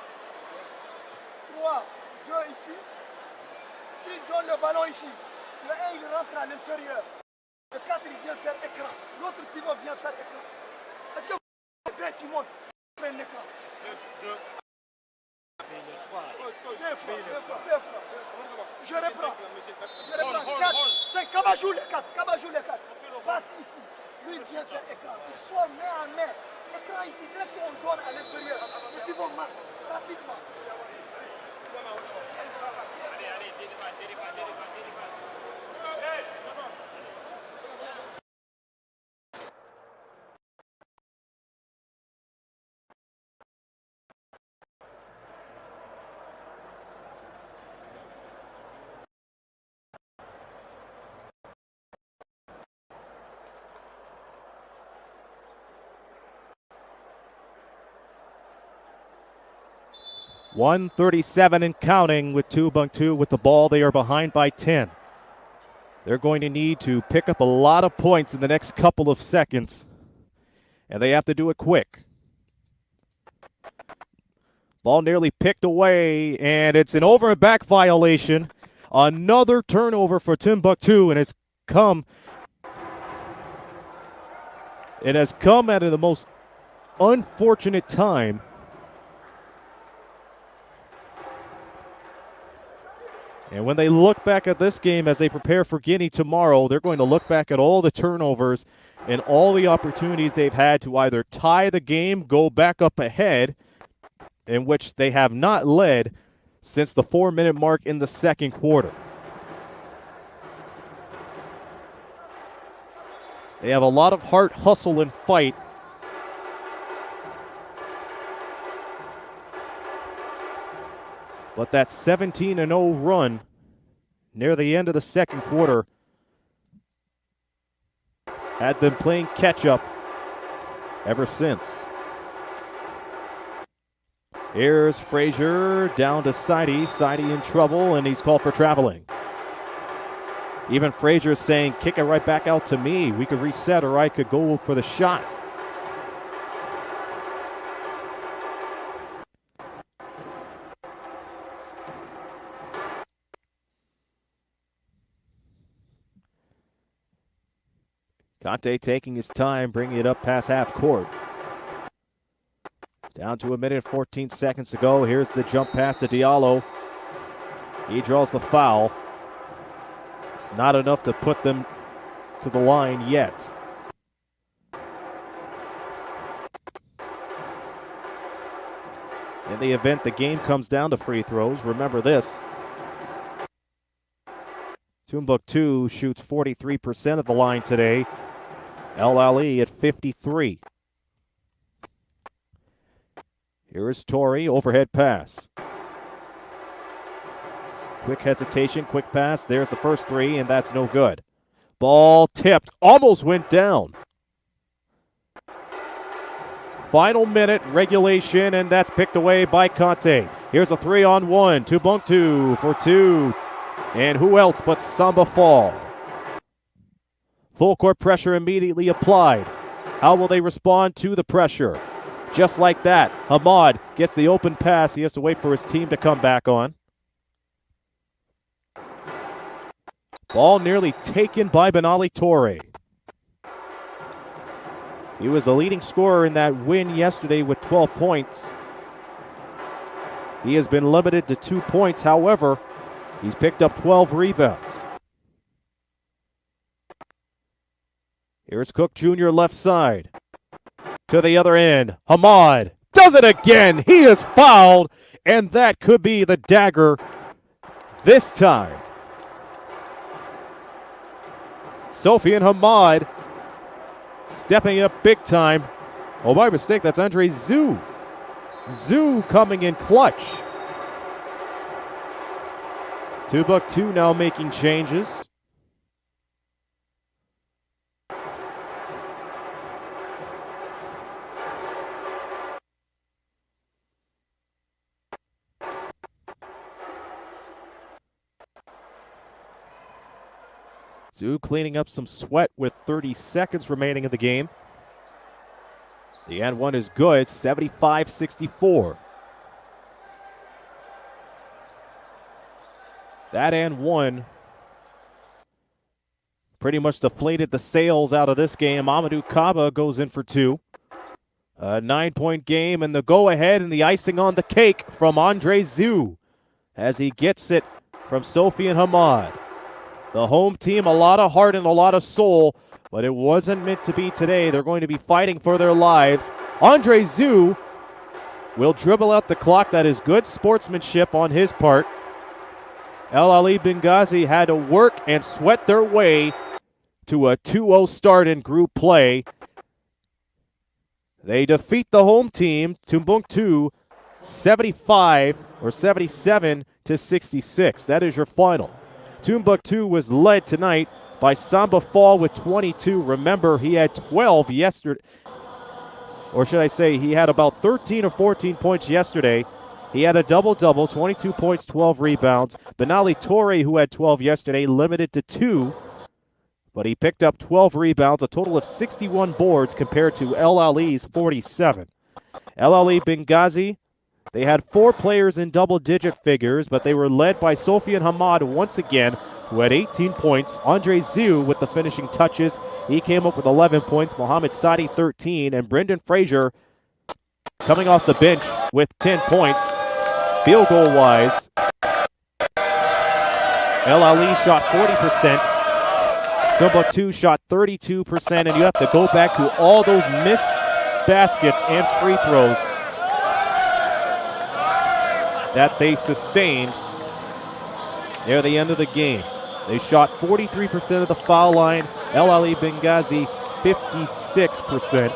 3, 2 ici. S'il donne le ballon ici, le 1 il rentre à l'intérieur. Le 4 il vient faire écran. L'autre pivot vient faire écran. Est-ce que vous B, tu montes, tu prends l'écran. Je reprends. 4, 5. Kaba joue les 4. Kaba joue les 4. Passe ici. Lui, il vient faire écran. Il sort main en main. Écran ici. Dès qu'on donne à l'intérieur, le pivot marque rapidement. .137 and counting with Tombouctou with the ball. They are behind by 10. They're going to need to pick up a lot of points in the next couple of seconds, and they have to do it quick. Ball nearly picked away, and it's an over and back violation. Another turnover for Tombouctou, and it has come at the most unfortunate time. And when they look back at this game as they prepare for Guinea tomorrow, they're going to look back at all the turnovers and all the opportunities they've had to either tie the game, go back up ahead, in which they have not led since the 4-minute mark in the second quarter. They have a lot of heart, hustle, and fight. But that 17-0 run near the end of the second quarter had them playing catch-up ever since. Here's Frazier down to Sidi. Sidi in trouble, and he's called for traveling. Even Frazier saying, kick it right back out to me. We could reset, or I could go for the shot. Conte taking his time, bringing it up past half court. Down to 1 minute and 14 seconds to go. Here's the jump pass to Diallo. He draws the foul. It's not enough to put them to the line yet. In the event the game comes down to free throws, remember this. Tombouctou shoots 43% of the line today. Ahly at 53. Here is Torrey, overhead pass. Quick hesitation, quick pass. There's the first three, and that's no good. Ball tipped, almost went down. Final minute, regulation, and that's picked away by Conte. Here's a 3-on-1. Tombouctou for two. And who else but Samba Fall? Full court pressure immediately applied. How will they respond to the pressure? Just like that, Hamad gets the open pass. He has to wait for his team to come back on. Ball nearly taken by Benali Torre. He was the leading scorer in that win yesterday with 12 points. He has been limited to 2 points. However, he's picked up 12 rebounds. Here's Cook Jr. left side. To the other end, Hamad does it again. He is fouled, and that could be the dagger this time. Sofian Hamad stepping up big time. Oh, my mistake, that's Andre Zhu. Zhu coming in clutch. Tombouctou now making changes. Zhu cleaning up some sweat with 30 seconds remaining in the game. The and one is good, 75-64. That and one pretty much deflated the sails out of this game. Amadou Kaba goes in for 2. A 9-point game, and the go-ahead and the icing on the cake from Andre Zhu as he gets it from Sofian Hamad. The home team, a lot of heart and a lot of soul, but it wasn't meant to be today. They're going to be fighting for their lives. Andre Zhu will dribble out the clock. That is good sportsmanship on his part. Ahly Benghazi had to work and sweat their way to a 2-0 start in group play. They defeat the home team, Tombouctou, 77-66. That is your final. Tombouctou was led tonight by Samba Fall with 22. Remember, he had 12 yesterday. Or should I say, he had about 13 or 14 points yesterday. He had a double-double, 22 points, 12 rebounds. Benali Torre, who had 12 yesterday, limited to 2. But he picked up 12 rebounds, a total of 61 boards compared to El Ahly's 47. El Ahly Benghazi, they had 4 players in double-digit figures, but they were led by Sofian Hamad once again, who had 18 points. Andre Zhu with the finishing touches. He came up with 11 points. Mohamed Sadi 13. And Brendan Frazier coming off the bench with 10 points. Field goal-wise, El Ahly shot 40%. Tombouctou shot 32%. And you have to go back to all those missed baskets and free throws that they sustained near the end of the game. They shot 43% of the foul line. El Ahly Benghazi, 56%.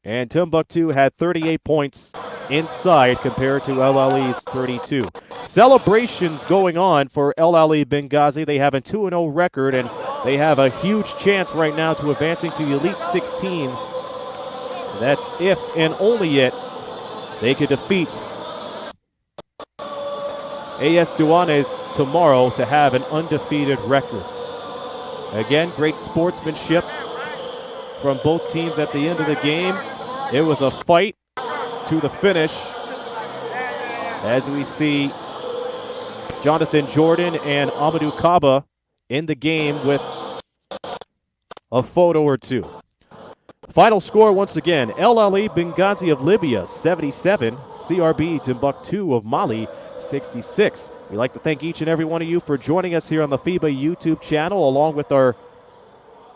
And Tombouctou had 38 points inside compared to El Ahly's 32. Celebrations going on for El Ahly Benghazi. They have a 2-0 record, and they have a huge chance right now to advancing to Elite 16. That's if and only if they could defeat AS Douanes tomorrow to have an undefeated record. Again, great sportsmanship from both teams at the end of the game. It was a fight to the finish as we see Jonathan Jordan and Amadou Kaba in the game with a photo or two. Final score once again, El Ahly Benghazi of Libya 77, CRB Tombouctou of Mali 66. We'd like to thank each and every one of you for joining us here on the FIBA YouTube channel, along with our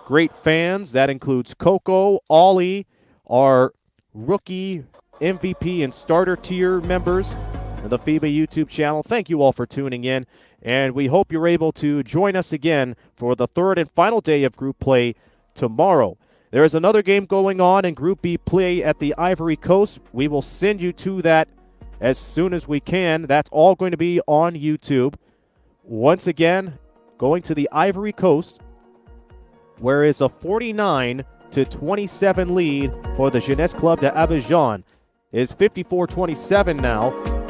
great fans. That includes Coco, Ollie, our rookie, MVP, and starter tier members of the FIBA YouTube channel. Thank you all for tuning in, and we hope you're able to join us again for the third and final day of group play tomorrow. There is another game going on in Group B play at the Ivory Coast. We will send you to that as soon as we can. That's all going to be on YouTube. Once again, going to the Ivory Coast, where it's a 49-27 lead for the Jeunesse Club de Abidjan. It's 54-27 now.